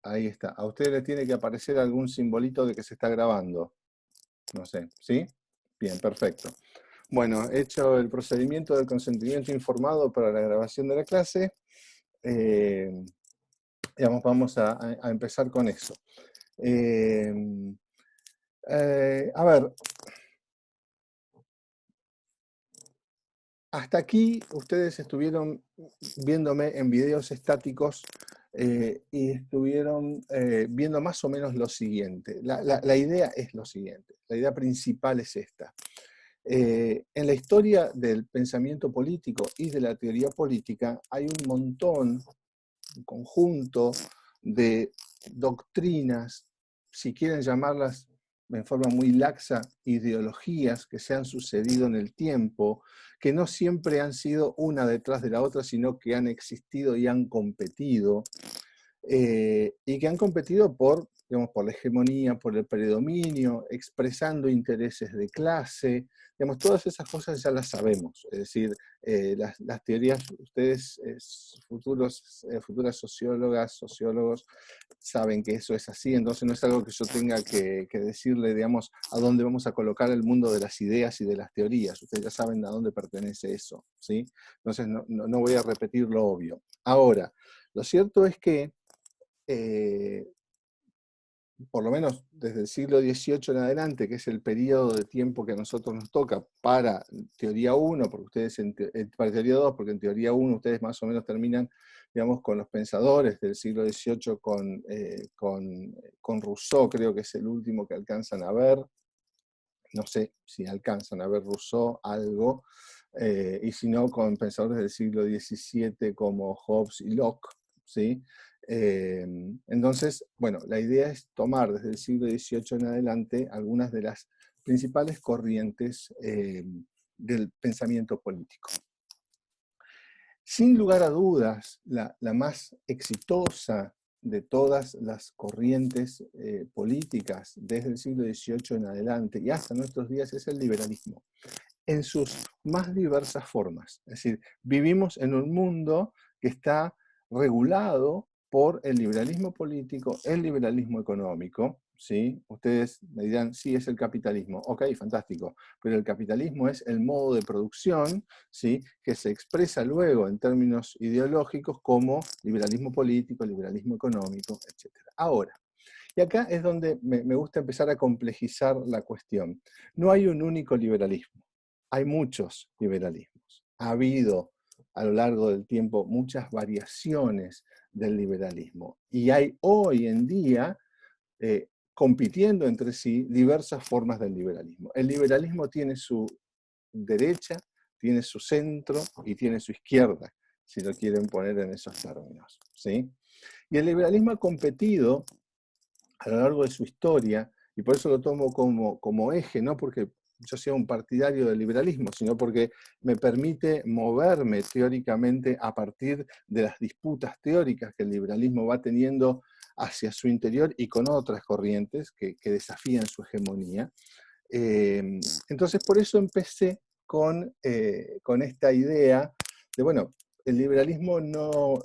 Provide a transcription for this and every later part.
Ahí está. A ustedes les tiene que aparecer algún simbolito de que se está grabando. No sé, ¿sí? Bien, perfecto. Bueno, hecho el procedimiento del consentimiento informado para la grabación de la clase, eh, digamos, vamos a empezar con eso. Eh, a ver, hasta aquí ustedes estuvieron viéndome en videos estáticos y estuvieron viendo más o menos lo siguiente. La idea es lo siguiente, la idea principal es esta. En la historia del pensamiento político y de la teoría política hay un montón, un conjunto de doctrinas, si quieren llamarlas en forma muy laxa, ideologías que se han sucedido en el tiempo, que no siempre han sido una detrás de la otra, sino que han existido y han competido, y que han competido por, digamos, por la hegemonía, por el predominio, expresando intereses de clase, digamos, todas esas cosas ya las sabemos, es decir, las teorías, ustedes, futuras sociólogas, sociólogos, saben que eso es así, entonces no es algo que yo tenga que decirle, digamos, a dónde vamos a colocar el mundo de las ideas y de las teorías, ustedes ya saben a dónde pertenece eso, ¿sí? Entonces no voy a repetir lo obvio. Ahora, lo cierto es que eh, por lo menos desde el siglo XVIII en adelante, que es el periodo de tiempo que a nosotros nos toca para teoría 1, porque ustedes para teoría 2, porque en teoría 1 ustedes más o menos terminan, digamos, con los pensadores del siglo XVIII, con Rousseau, creo que es el último que alcanzan a ver, no sé si alcanzan a ver Rousseau algo, y si no, con pensadores del siglo XVII como Hobbes y Locke, ¿sí? Entonces, bueno, la idea es tomar desde el siglo XVIII en adelante algunas de las principales corrientes del pensamiento político. Sin lugar a dudas, la más exitosa de todas las corrientes políticas desde el siglo XVIII en adelante y hasta nuestros días es el liberalismo, en sus más diversas formas. Es decir, vivimos en un mundo que está regulado por el liberalismo político, el liberalismo económico, ¿sí? Ustedes me dirán, sí, es el capitalismo. Ok, fantástico. Pero el capitalismo es el modo de producción, ¿sí? Que se expresa luego en términos ideológicos como liberalismo político, liberalismo económico, etc. Ahora, y acá es donde me gusta empezar a complejizar la cuestión. No hay un único liberalismo, hay muchos liberalismos. Ha habido a lo largo del tiempo muchas variaciones del liberalismo y hay hoy en día, compitiendo entre sí, diversas formas del liberalismo. El liberalismo tiene su derecha, tiene su centro y tiene su izquierda, si lo quieren poner en esos términos, ¿sí? Y el liberalismo ha competido a lo largo de su historia, y por eso lo tomo como eje, no porque yo sea un partidario del liberalismo, sino porque me permite moverme teóricamente a partir de las disputas teóricas que el liberalismo va teniendo hacia su interior y con otras corrientes que desafían su hegemonía. Entonces, por eso empecé con esta idea de, bueno, el liberalismo no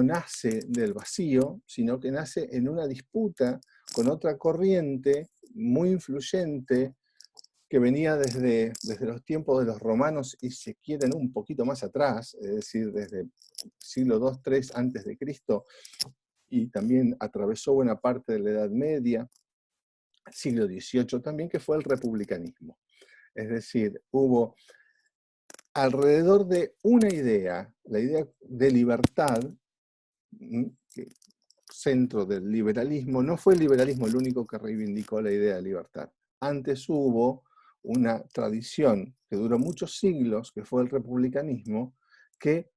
nace del vacío, sino que nace en una disputa con otra corriente muy influyente que venía desde los tiempos de los romanos y se quieren un poquito más atrás, es decir, desde el siglo II, III antes de Cristo, y también atravesó buena parte de la Edad Media, siglo XVIII también, que fue el republicanismo. Es decir, hubo alrededor de una idea, la idea de libertad, que centro del liberalismo, no fue el liberalismo el único que reivindicó la idea de libertad. Antes hubo una tradición que duró muchos siglos, que fue el republicanismo, que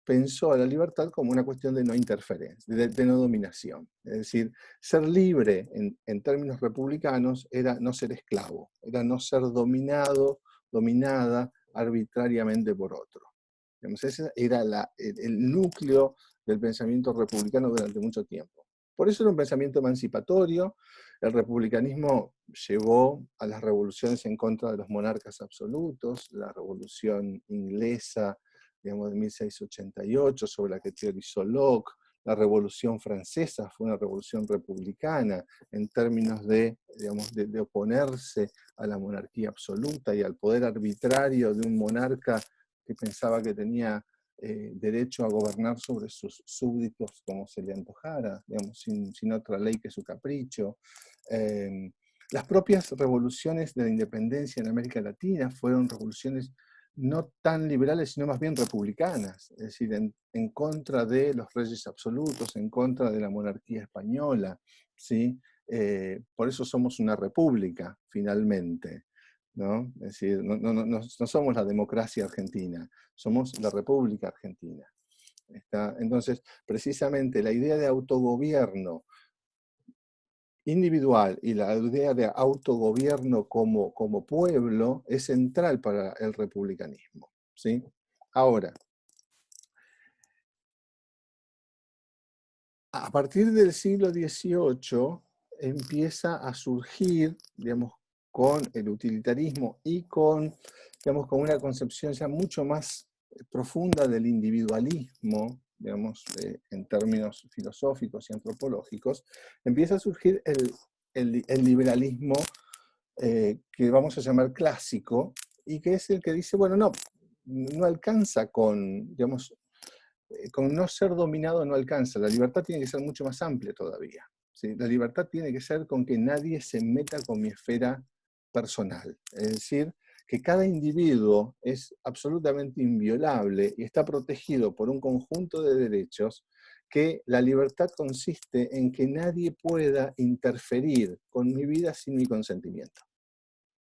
pensó a la libertad como una cuestión de no interferencia, de no dominación. Es decir, ser libre en términos republicanos era no ser esclavo, era no ser dominado, dominada arbitrariamente por otro. Ese era el núcleo del pensamiento republicano durante mucho tiempo. Por eso era un pensamiento emancipatorio. El republicanismo llevó a las revoluciones en contra de los monarcas absolutos, la revolución inglesa, digamos, de 1688, sobre la que teorizó Locke, la Revolución Francesa fue una revolución republicana en términos de, digamos, de oponerse a la monarquía absoluta y al poder arbitrario de un monarca que pensaba que tenía derecho a gobernar sobre sus súbditos como se le antojara, digamos, sin otra ley que su capricho. Las propias revoluciones de la independencia en América Latina fueron revoluciones no tan liberales, sino más bien republicanas, es decir, en contra de los reyes absolutos, en contra de la monarquía española, ¿sí? Por eso somos una república, finalmente, ¿no? Es decir, no somos la democracia argentina, somos la República Argentina. Entonces, precisamente la idea de autogobierno individual y la idea de autogobierno como pueblo es central para el republicanismo, ¿sí? Ahora, a partir del siglo XVIII empieza a surgir, digamos, con el utilitarismo y con, digamos, con una concepción ya mucho más profunda del individualismo, digamos, en términos filosóficos y antropológicos, empieza a surgir el liberalismo que vamos a llamar clásico, y que es el que dice, bueno, no alcanza con, digamos, con no ser dominado no alcanza, la libertad tiene que ser mucho más amplia todavía. ¿Sí? La libertad tiene que ser con que nadie se meta con mi esfera personal, es decir, que cada individuo es absolutamente inviolable y está protegido por un conjunto de derechos, que la libertad consiste en que nadie pueda interferir con mi vida sin mi consentimiento.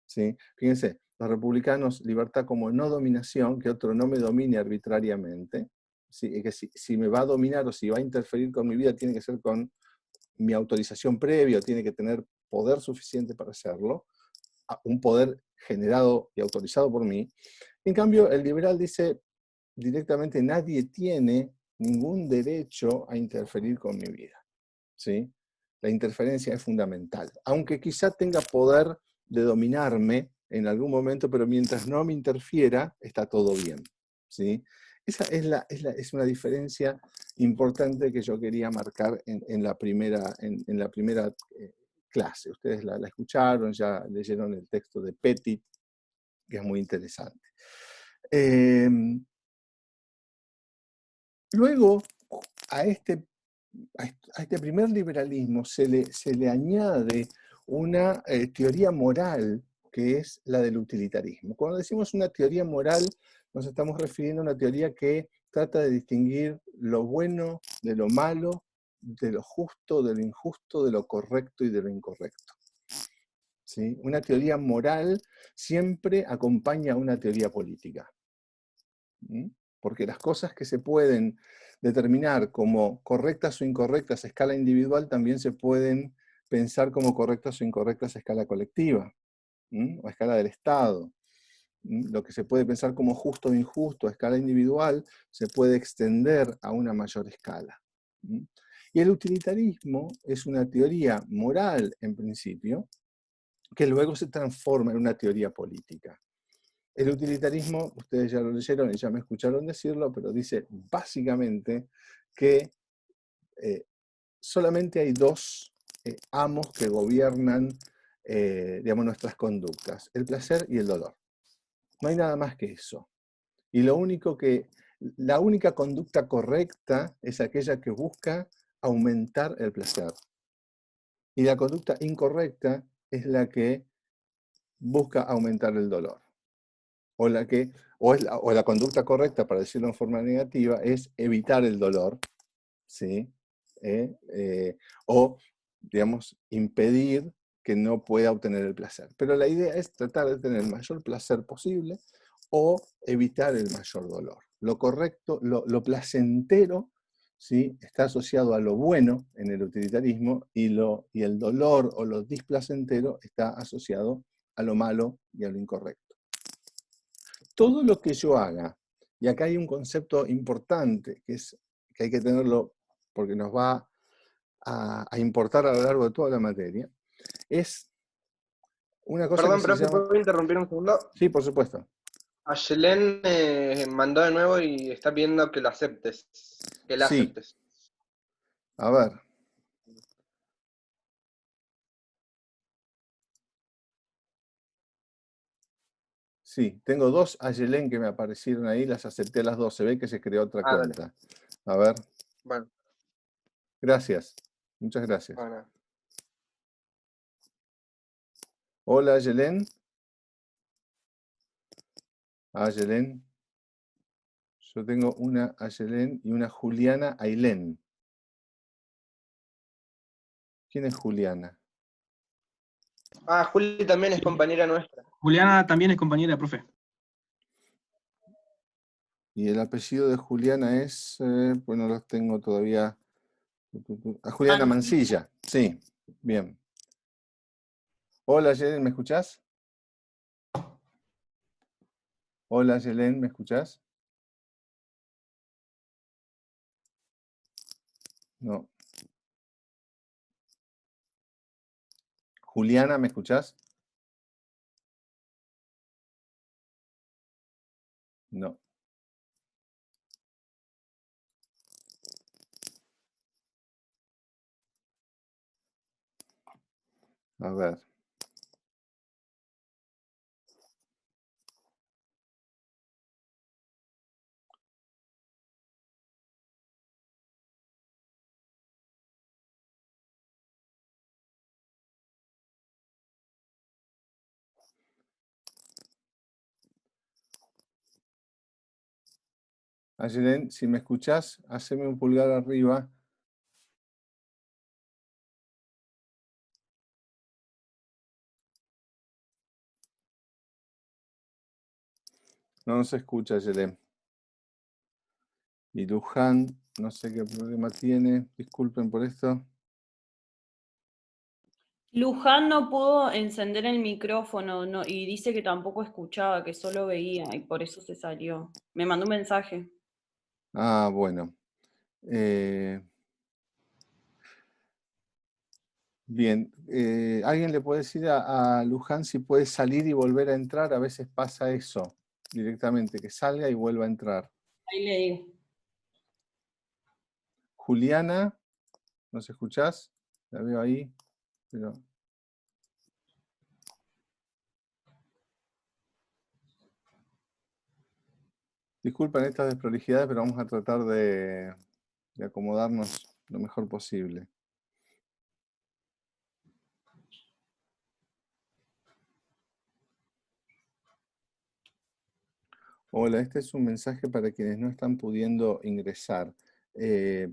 ¿Sí? Fíjense, los republicanos, libertad como no dominación, que otro no me domine arbitrariamente, ¿sí? Que si me va a dominar o si va a interferir con mi vida, tiene que ser con mi autorización previa, tiene que tener poder suficiente para hacerlo, un poder generado y autorizado por mí. En cambio, el liberal dice directamente, nadie tiene ningún derecho a interferir con mi vida. ¿Sí? La interferencia es fundamental, aunque quizá tenga poder de dominarme en algún momento, pero mientras no me interfiera, está todo bien. ¿Sí? Esa es una diferencia importante que yo quería marcar en la primera clase. Ustedes la escucharon, ya leyeron el texto de Pettit, que es muy interesante. Luego, a este primer liberalismo se le añade una teoría moral, que es la del utilitarismo. Cuando decimos una teoría moral, nos estamos refiriendo a una teoría que trata de distinguir lo bueno de lo malo, de lo justo, de lo injusto, de lo correcto y de lo incorrecto. ¿Sí? Una teoría moral siempre acompaña a una teoría política. ¿Mm? Porque las cosas que se pueden determinar como correctas o incorrectas a escala individual también se pueden pensar como correctas o incorrectas a escala colectiva, o a escala del Estado. Lo que se puede pensar como justo o injusto a escala individual se puede extender a una mayor escala. Y el utilitarismo es una teoría moral, en principio, que luego se transforma en una teoría política. El utilitarismo, ustedes ya lo leyeron y ya me escucharon decirlo, pero dice básicamente que solamente hay dos amos que gobiernan digamos, nuestras conductas, el placer y el dolor. No hay nada más que eso. Y la única conducta correcta es aquella que busca aumentar el placer. Y la conducta incorrecta es la que busca aumentar el dolor. O la conducta correcta, para decirlo en forma negativa, es evitar el dolor, ¿sí? O, digamos, impedir que no pueda obtener el placer. Pero la idea es tratar de tener el mayor placer posible o evitar el mayor dolor. Lo correcto, lo placentero, ¿sí? Está asociado a lo bueno en el utilitarismo y el dolor o lo displacentero está asociado a lo malo y a lo incorrecto. Todo lo que yo haga, y acá hay un concepto importante que hay que tenerlo porque nos va a importar a lo largo de toda la materia, es una cosa que Perdón, se pero ¿te llama... puedo interrumpir un segundo? Sí, por supuesto. Ayelen mandó de nuevo y está pidiendo que lo aceptes. Que la Sí, aceptes. A ver. Sí, tengo dos Ayelen que me aparecieron ahí, las acepté a las dos. Se ve que se creó otra Ah, dale. cuenta. A ver. Bueno, Gracias. Muchas gracias. bueno. Hola, Ayelen. Ayelen. Yo tengo una Ayelen y una Juliana Ailén. ¿Quién es Juliana? Ah, Juli también es compañera nuestra. Juliana también es compañera, profe. Y el apellido de Juliana es, pues no los tengo todavía. Juliana Mancilla. Sí, bien. Hola, Ayelen, ¿me escuchás? Hola, Ayelen, ¿me escuchás? No. Juliana, ¿me escuchás? No. A ver. Ayelen, si me escuchás, haceme un pulgar arriba. No se escucha, Ayelen. Y Luján, no sé qué problema tiene. Disculpen por esto. Luján no pudo encender el micrófono y dice que tampoco escuchaba, que solo veía y por eso se salió. Me mandó un mensaje. Ah, bueno. Bien. ¿Alguien le puede decir a Luján si puede salir y volver a entrar? A veces pasa eso directamente, que salga y vuelva a entrar. Ahí le digo. Juliana, ¿nos escuchás? La veo ahí, pero... Disculpen estas desprolijidades, pero vamos a tratar de acomodarnos lo mejor posible. Hola, este es un mensaje para quienes no están pudiendo ingresar.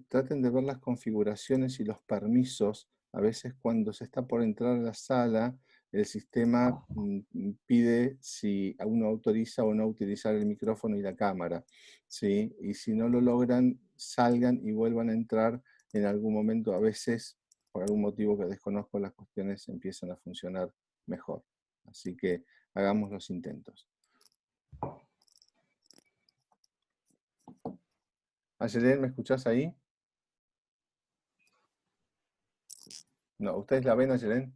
Traten de ver las configuraciones y los permisos. A veces cuando se está por entrar a la sala, el sistema pide si uno autoriza o no utilizar el micrófono y la cámara, ¿sí? Y si no lo logran, salgan y vuelvan a entrar en algún momento. A veces, por algún motivo que desconozco, las cuestiones empiezan a funcionar mejor. Así que hagamos los intentos. Ayelen, ¿me escuchás ahí? No, ¿ustedes la ven, Ayelen?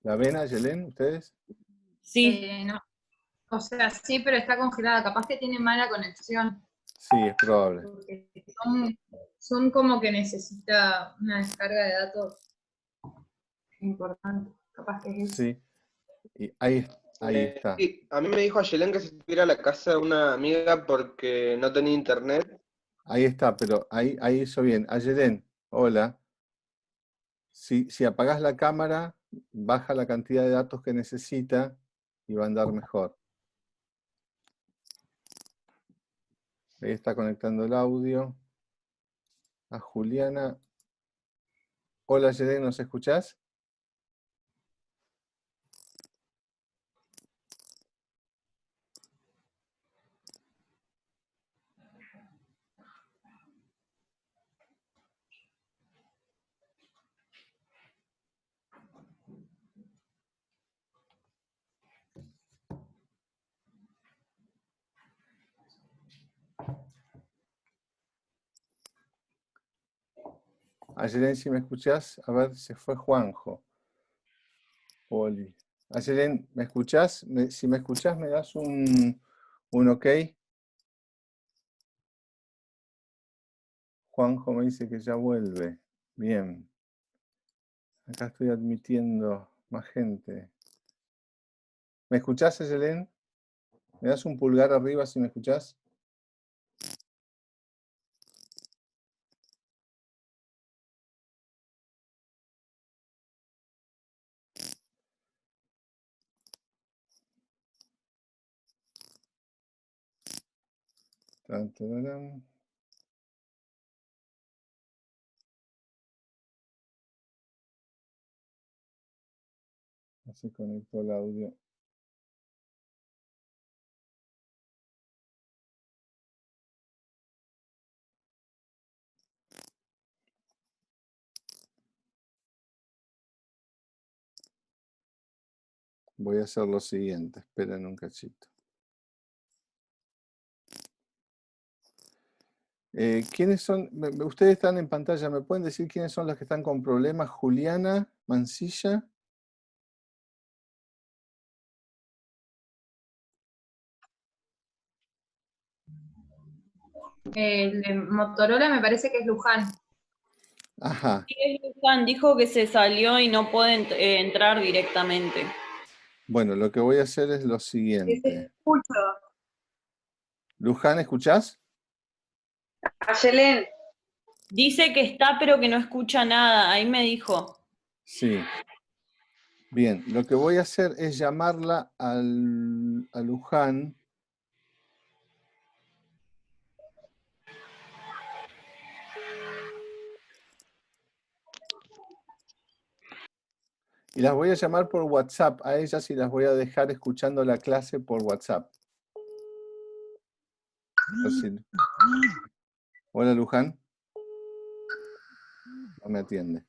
¿La ven, Ayelen, ustedes? Sí. No. O sea, sí, pero está congelada. Capaz que tiene mala conexión. Sí, es probable. Porque son como que necesita una descarga de datos importante. Capaz que es eso. Sí, y ahí está. Y a mí me dijo Ayelen que se tuviera a la casa de una amiga porque no tenía internet. Ahí está, pero ahí hizo bien. Ayelen, hola. Si apagás la cámara, baja la cantidad de datos que necesita y va a andar mejor. Ahí está conectando el audio. A Juliana. Hola, Ayelen, ¿nos escuchás? Ayelen, si me escuchás, a ver, se fue Juanjo. Oli. Ayelen, ¿me escuchás? Si me escuchás, ¿me das un ok? Juanjo me dice que ya vuelve. Bien. Acá estoy admitiendo más gente. ¿Me escuchás, Yelén? ¿Me das un pulgar arriba si me escuchás? Tan, tararán. No se conectó el audio. Voy a hacer lo siguiente. Esperen un cachito. ¿Quiénes son? Ustedes están en pantalla. ¿Me pueden decir quiénes son los que están con problemas? Juliana Mancilla. El de Motorola me parece que es Luján. Ajá. Sí, es Luján, dijo que se salió y no puede entrar directamente. Bueno, lo que voy a hacer es lo Ese siguiente. escucho. Luján, ¿escuchás? Ayelén, Dice que está, pero que no escucha nada. Ahí me dijo. Sí. Bien, lo que voy a hacer es llamarla a Luján. Y las voy a llamar por WhatsApp a ellas y las voy a dejar escuchando la clase por WhatsApp. Así. Hola, Luján. No me atiende.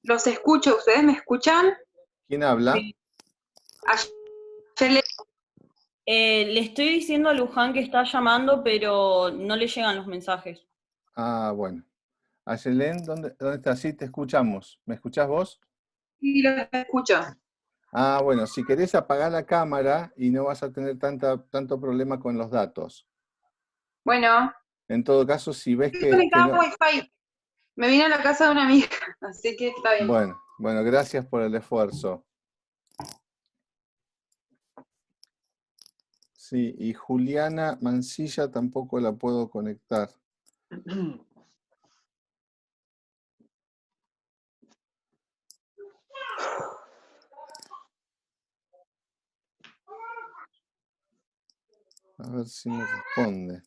los escucho. ¿Ustedes me escuchan? ¿Quién habla? Sí. Ayelén, Le estoy diciendo a Luján que está llamando, pero no le llegan los mensajes. Ah, bueno. Ayelén, ¿dónde estás? Sí, te escuchamos. ¿Me escuchás vos? sí, los escucho. Ah, bueno, si querés apagar la cámara y no vas a tener tanto problema con los datos. Bueno, En todo caso, si ves estoy que conectada no... a Wi-Fi. Me vine a la casa de una amiga, así que está bien. Bueno, gracias por el esfuerzo. Sí, y Juliana Mancilla tampoco la puedo conectar. A ver si me responde.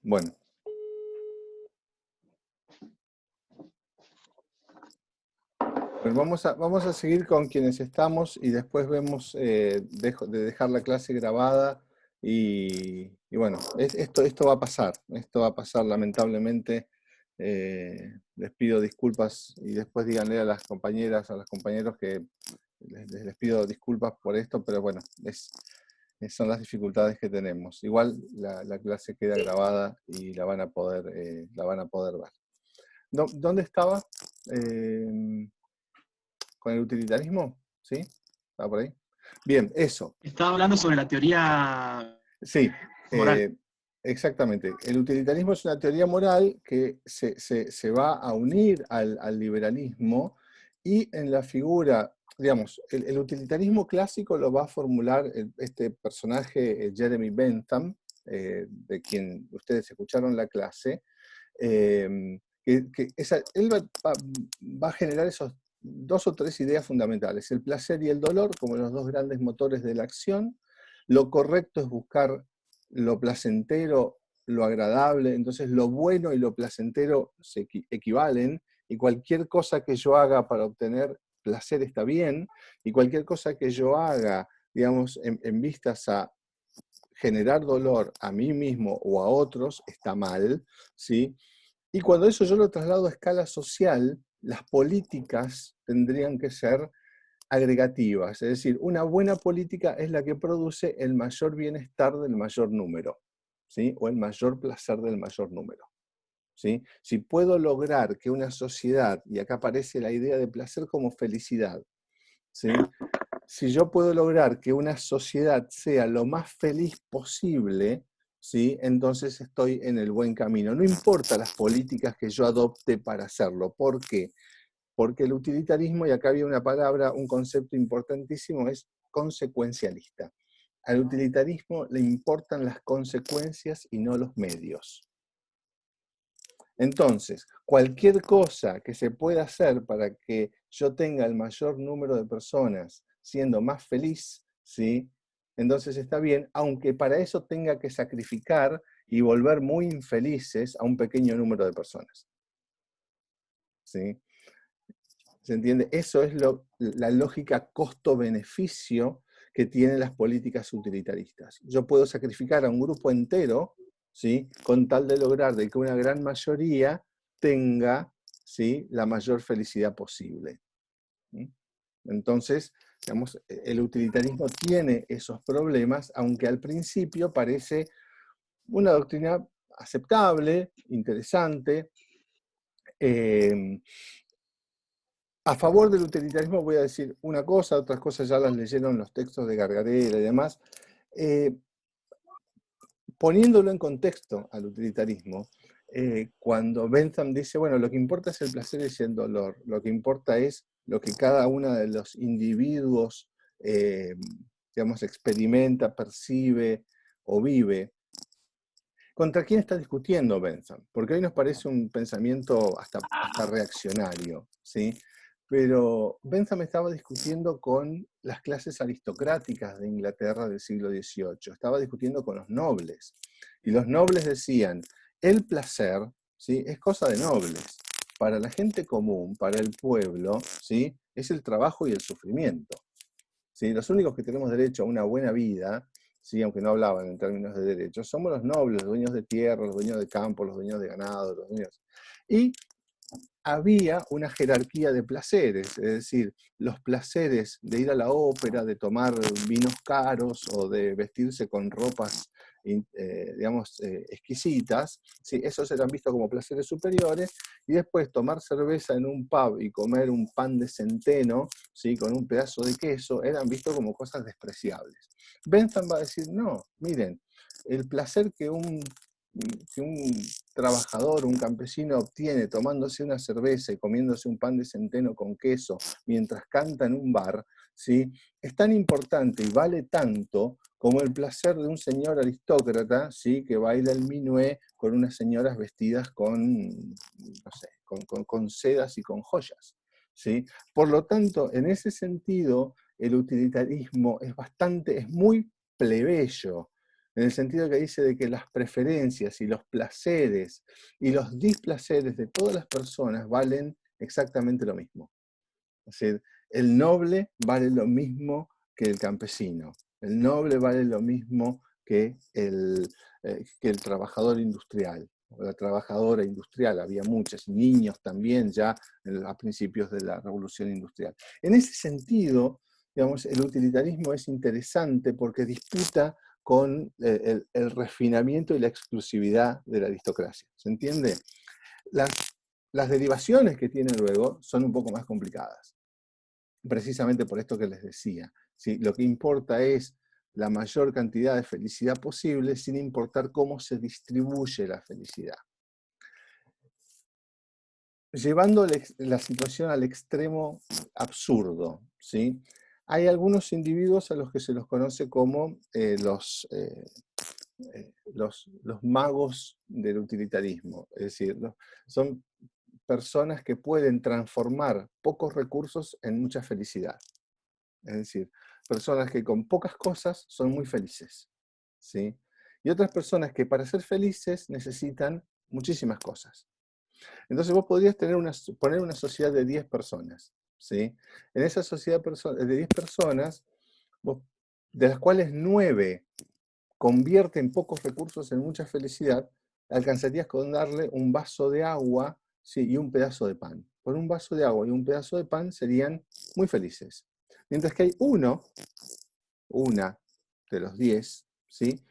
Bueno. Pues vamos a seguir con quienes estamos y después vemos de dejar la clase grabada y bueno, esto va a pasar lamentablemente. Les pido disculpas y después díganle a las compañeras, a los compañeros que les pido disculpas por esto, pero bueno, son las dificultades que tenemos. Igual la clase queda grabada y la van a poder ver. ¿Dónde estaba? ¿Con el utilitarismo? ¿Sí? ¿Está por ahí? Bien, eso. Estaba hablando sobre la teoría Sí, moral. exactamente. El utilitarismo es una teoría moral que se va a unir al liberalismo y en la figura, digamos, el utilitarismo clásico lo va a formular este personaje Jeremy Bentham, de quien ustedes escucharon la clase, él va a generar esos 2 o 3 ideas fundamentales. El placer y el dolor como los 2 grandes motores de la acción. Lo correcto es buscar lo placentero, lo agradable. Entonces lo bueno y lo placentero se equivalen y cualquier cosa que yo haga para obtener placer está bien y cualquier cosa que yo haga, digamos, en vistas a generar dolor a mí mismo o a otros está mal, ¿sí? Y cuando eso yo lo traslado a escala social, las políticas tendrían que ser agregativas, es decir, una buena política es la que produce el mayor bienestar del mayor número, ¿sí? O el mayor placer del mayor número, ¿sí? Si puedo lograr que una sociedad, y acá aparece la idea de placer como felicidad, ¿sí? Si yo puedo lograr que una sociedad sea lo más feliz posible, ¿sí? Entonces estoy en el buen camino. No importa las políticas que yo adopte para hacerlo. ¿Por qué? Porque el utilitarismo, y acá había una palabra, un concepto importantísimo, es consecuencialista. Al utilitarismo le importan las consecuencias y no los medios. Entonces, cualquier cosa que se pueda hacer para que yo tenga el mayor número de personas siendo más feliz, ¿sí? Entonces está bien, aunque para eso tenga que sacrificar y volver muy infelices a un pequeño número de personas. ¿Sí? ¿Se entiende? Eso es la lógica costo-beneficio que tienen las políticas utilitaristas. Yo puedo sacrificar a un grupo entero, ¿sí? Con tal de lograr de que una gran mayoría tenga, ¿sí? La mayor felicidad posible. ¿Sí? Entonces, digamos, el utilitarismo tiene esos problemas, aunque al principio parece una doctrina aceptable, interesante. A favor del utilitarismo voy a decir una cosa, otras cosas ya las leyeron los textos de Gargarella y demás. Poniéndolo en contexto al utilitarismo, cuando Bentham dice, bueno, lo que importa es el placer y el dolor, lo que importa es lo que cada uno de los individuos, digamos, experimenta, percibe o vive. ¿Contra quién está discutiendo Bentham? Porque hoy nos parece un pensamiento hasta reaccionario, ¿sí? Pero Bentham estaba discutiendo con las clases aristocráticas de Inglaterra del siglo XVIII, estaba discutiendo con los nobles. Y los nobles decían, el placer, ¿sí? Es cosa de nobles. Para la gente común, para el pueblo, ¿sí? Es el trabajo y el sufrimiento. ¿Sí? Los únicos que tenemos derecho a una buena vida, ¿sí? Aunque no hablaban en términos de derechos, somos los nobles, los dueños de tierra, los dueños de campo, los dueños de ganado, los dueños... Y había una jerarquía de placeres, es decir, los placeres de ir a la ópera, de tomar vinos caros o de vestirse con ropas, digamos, exquisitas, ¿sí? Esos eran vistos como placeres superiores, y después tomar cerveza en un pub y comer un pan de centeno, ¿sí? Con un pedazo de queso, eran vistos como cosas despreciables. Bentham va a decir, no, miren, el placer que un trabajador, un campesino obtiene tomándose una cerveza y comiéndose un pan de centeno con queso mientras canta en un bar, ¿sí? Es tan importante y vale tanto como el placer de un señor aristócrata, ¿sí? Que baila el minué con unas señoras vestidas con, no sé, con sedas y con joyas, ¿sí? Por lo tanto, en ese sentido, el utilitarismo es muy plebeyo, en el sentido que dice de que las preferencias y los placeres y los displaceres de todas las personas valen exactamente lo mismo. Es decir, el noble vale lo mismo que el campesino, el noble vale lo mismo que el trabajador industrial, o la trabajadora industrial, había muchas, niños también ya a principios de la revolución industrial. En ese sentido, digamos, el utilitarismo es interesante porque disputa con el refinamiento y la exclusividad de la aristocracia. ¿Se entiende? Las derivaciones que tiene luego son un poco más complicadas, precisamente por esto que les decía. ¿Sí? Lo que importa es la mayor cantidad de felicidad posible sin importar cómo se distribuye la felicidad. Llevando la situación al extremo absurdo, ¿sí? Hay algunos individuos a los que se los conoce como los magos del utilitarismo, es decir, son personas que pueden transformar pocos recursos en mucha felicidad. Es decir, personas que con pocas cosas son muy felices, ¿sí? Y otras personas que para ser felices necesitan muchísimas cosas. Entonces vos podrías poner una sociedad de 10 personas, ¿sí? En esa sociedad de 10 personas, de las cuales 9 convierte en pocos recursos en mucha felicidad, alcanzarías con darle un vaso de agua, ¿sí? Y un pedazo de pan. Por un vaso de agua y un pedazo de pan serían muy felices. Mientras que hay una de los 10, ¿sí?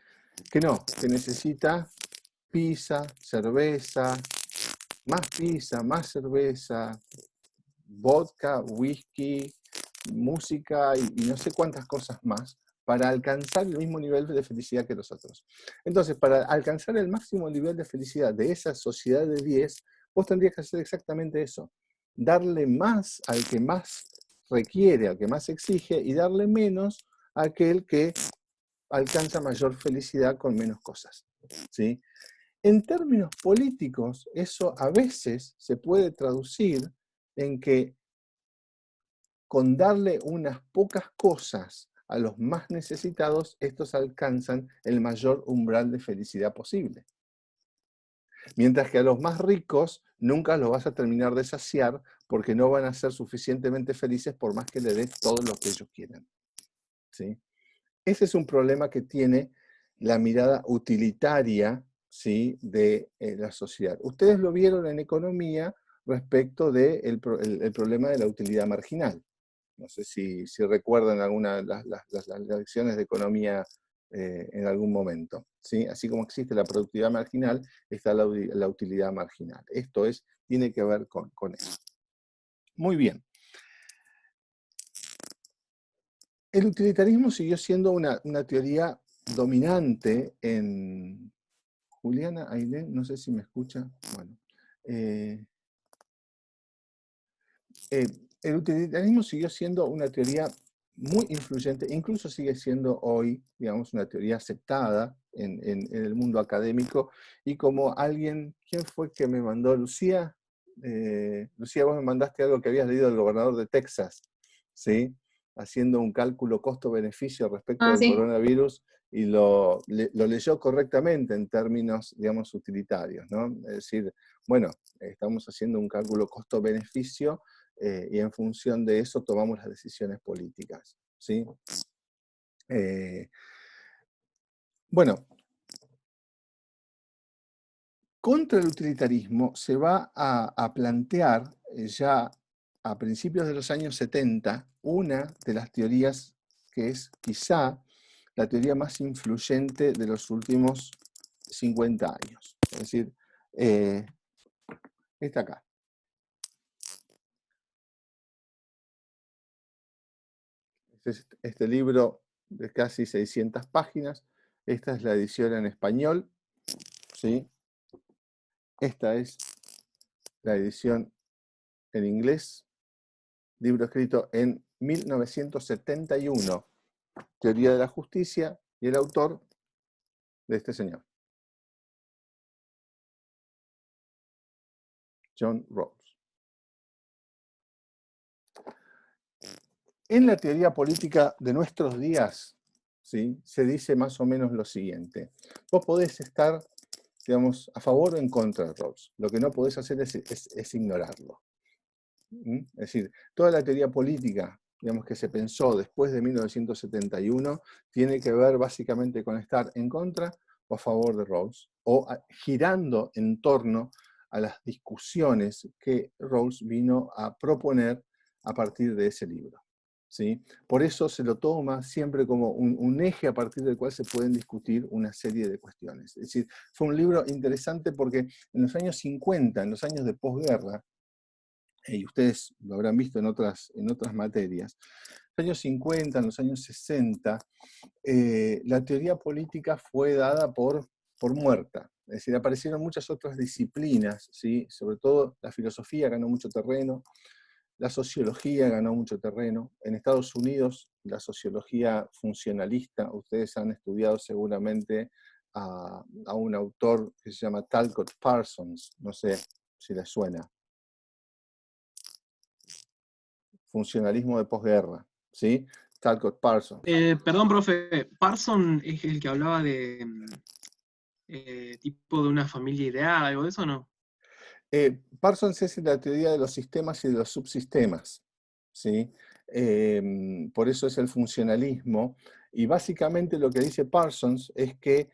Que no, que necesita pizza, cerveza, más cerveza, vodka, whisky, música y no sé cuántas cosas más para alcanzar el mismo nivel de felicidad que los otros. Entonces, para alcanzar el máximo nivel de felicidad de esa sociedad de 10, vos tendrías que hacer exactamente eso. Darle más al que más requiere, al que más exige, y darle menos a aquel que alcanza mayor felicidad con menos cosas, ¿sí? En términos políticos, eso a veces se puede traducir en que con darle unas pocas cosas a los más necesitados, estos alcanzan el mayor umbral de felicidad posible. Mientras que a los más ricos nunca los vas a terminar de saciar porque no van a ser suficientemente felices por más que le des todo lo que ellos quieren, ¿sí? Ese es un problema que tiene la mirada utilitaria, ¿sí? De la sociedad. Ustedes lo vieron en economía respecto del problema de la utilidad marginal. No sé si recuerdan alguna de las lecciones de economía en algún momento, ¿sí? Así como existe la productividad marginal, está la utilidad marginal. Esto tiene que ver con eso. Muy bien. El utilitarismo siguió siendo una teoría dominante en... Juliana, Ailén, no sé si me escucha. Bueno. El utilitarismo siguió siendo una teoría muy influyente, incluso sigue siendo hoy, digamos, una teoría aceptada en el mundo académico, y como alguien, ¿quién fue que me mandó? Lucía, Lucía, vos me mandaste algo que habías leído del gobernador de Texas, ¿sí? Haciendo un cálculo costo-beneficio respecto del sí. coronavirus, y lo leyó correctamente en términos, digamos, utilitarios, ¿no? Es decir, bueno, estamos haciendo un cálculo costo-beneficio, y en función de eso tomamos las decisiones políticas, ¿sí? Bueno, contra el utilitarismo se va a plantear ya a principios de los años 70 una de las teorías que es quizá la teoría más influyente de los últimos 50 años. Es decir, está acá. Este libro de casi 600 páginas. Esta es la edición en español, ¿sí? Esta es la edición en inglés, libro escrito en 1971, Teoría de la Justicia, y el autor de este señor, John Rawls. En la teoría política de nuestros días, ¿sí? Se dice más o menos lo siguiente. Vos podés estar, digamos, a favor o en contra de Rawls. Lo que no podés hacer es ignorarlo. Es decir, toda la teoría política, digamos, que se pensó después de 1971 tiene que ver básicamente con estar en contra o a favor de Rawls, o girando en torno a las discusiones que Rawls vino a proponer a partir de ese libro, ¿sí? Por eso se lo toma siempre como un eje a partir del cual se pueden discutir una serie de cuestiones. Es decir, fue un libro interesante porque en los años 50, en los años de posguerra, y ustedes lo habrán visto en otras materias, en los años 50, en los años 60, la teoría política fue dada por muerta. Es decir, aparecieron muchas otras disciplinas, ¿sí? Sobre todo la filosofía ganó mucho terreno, la sociología ganó mucho terreno. En Estados Unidos, la sociología funcionalista, ustedes han estudiado seguramente a un autor que se llama Talcott Parsons, no sé si les suena. Funcionalismo de posguerra, ¿sí? Talcott Parsons. Perdón, profe, Parson es el que hablaba de tipo de una familia ideal, algo de eso, ¿no? Parsons es la teoría de los sistemas y de los subsistemas, ¿sí? Por eso es el funcionalismo. Y básicamente lo que dice Parsons es que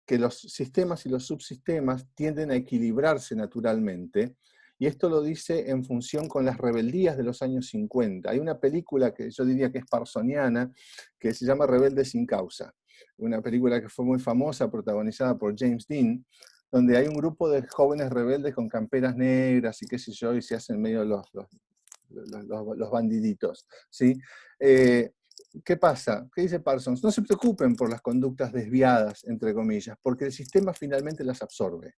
los sistemas y los subsistemas tienden a equilibrarse naturalmente, y esto lo dice en función con las rebeldías de los años 50. Hay una película que yo diría que es parsoniana, que se llama Rebelde sin causa, una película que fue muy famosa, protagonizada por James Dean, donde hay un grupo de jóvenes rebeldes con camperas negras y qué sé yo, y se hacen medio los bandiditos, ¿sí? ¿Qué pasa? ¿Qué dice Parsons? No se preocupen por las conductas desviadas, entre comillas, porque el sistema finalmente las absorbe.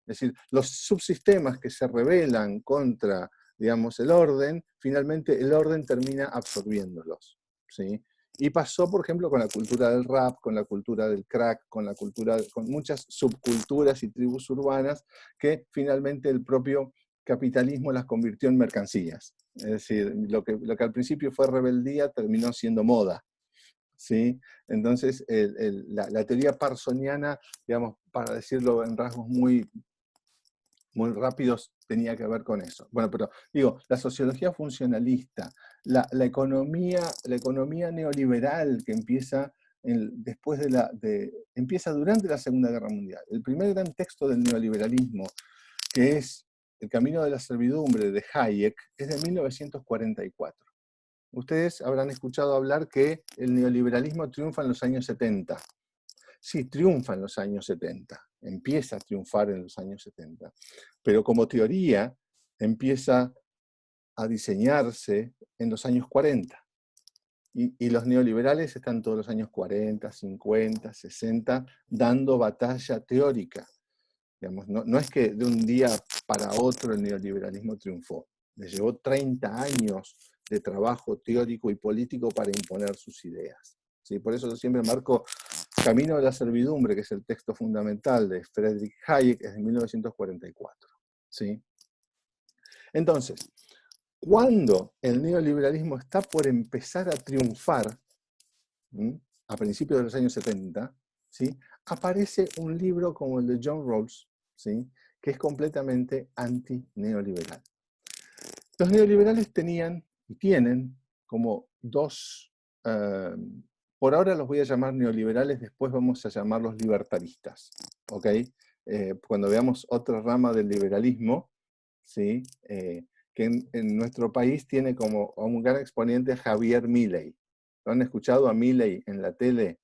Es decir, los subsistemas que se rebelan contra, digamos, el orden, finalmente el orden termina absorbiéndolos, ¿sí? Y pasó, por ejemplo, con la cultura del rap, con la cultura del crack, con muchas subculturas y tribus urbanas que finalmente el propio capitalismo las convirtió en mercancías. Es decir, lo que al principio fue rebeldía terminó siendo moda, ¿sí? Entonces, la teoría parsoniana, digamos, para decirlo en rasgos muy rápidos, tenía que ver con eso. Bueno, pero digo, la sociología funcionalista, la economía neoliberal que empieza empieza durante la Segunda Guerra Mundial. El primer gran texto del neoliberalismo, que es El camino de la servidumbre de Hayek, es de 1944. Ustedes habrán escuchado hablar que el neoliberalismo triunfa en los años 70. Sí, triunfa en los años 70, empieza a triunfar en los años 70, pero como teoría empieza a diseñarse en los años 40. Y los neoliberales están todos los años 40, 50, 60, dando batalla teórica. Digamos, no es que de un día para otro el neoliberalismo triunfó. Les llevó 30 años de trabajo teórico y político para imponer sus ideas. ¿Sí? Por eso yo siempre marco Camino de la servidumbre, que es el texto fundamental de Friedrich Hayek, es de 1944. ¿Sí? Entonces, cuando el neoliberalismo está por empezar a triunfar, a principios de los años 70, ¿sí?, aparece un libro como el de John Rawls, ¿sí?, que es completamente anti-neoliberal. Los neoliberales tenían y tienen como dos, por ahora los voy a llamar neoliberales, después vamos a llamarlos libertaristas, ¿ok? Cuando veamos otra rama del liberalismo, ¿sí?, que en nuestro país tiene como un gran exponente a Javier Milei. ¿Lo han escuchado a Milei en la tele?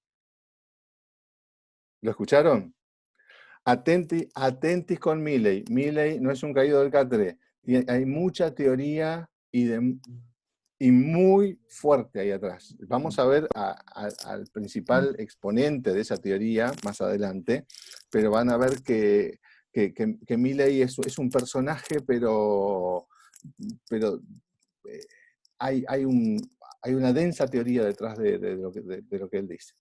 ¿Lo escucharon? Atentis con Milei. Milei no es un caído del catre. Hay mucha teoría y muy fuerte ahí atrás. Vamos a ver al principal exponente de esa teoría más adelante, pero van a ver que Milei es un personaje, pero hay una densa teoría detrás de lo que él dice.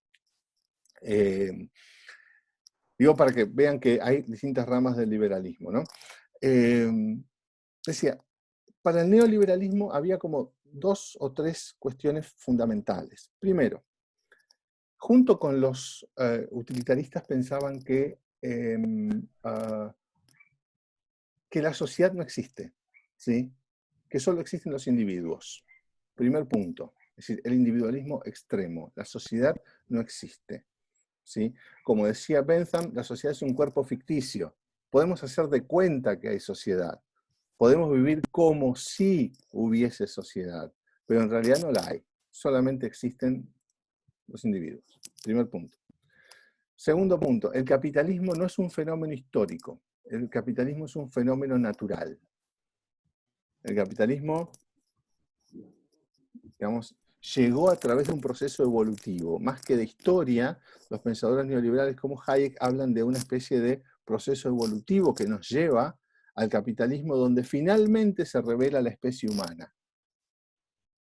Digo para que vean que hay distintas ramas del liberalismo, ¿no? Decía, para el neoliberalismo había como 2 o 3 cuestiones fundamentales. Primero, junto con los utilitaristas pensaban que la sociedad no existe, ¿sí?, que solo existen los individuos. Primer punto, es decir, el individualismo extremo. La sociedad no existe, ¿sí? Como decía Bentham, la sociedad es un cuerpo ficticio. Podemos hacer de cuenta que hay sociedad. Podemos vivir como si hubiese sociedad, pero en realidad no la hay. Solamente existen los individuos. Primer punto. Segundo punto, el capitalismo no es un fenómeno histórico. El capitalismo es un fenómeno natural. El capitalismo, digamos, llegó a través de un proceso evolutivo. Más que de historia, los pensadores neoliberales como Hayek hablan de una especie de proceso evolutivo que nos lleva al capitalismo, donde finalmente se revela la especie humana.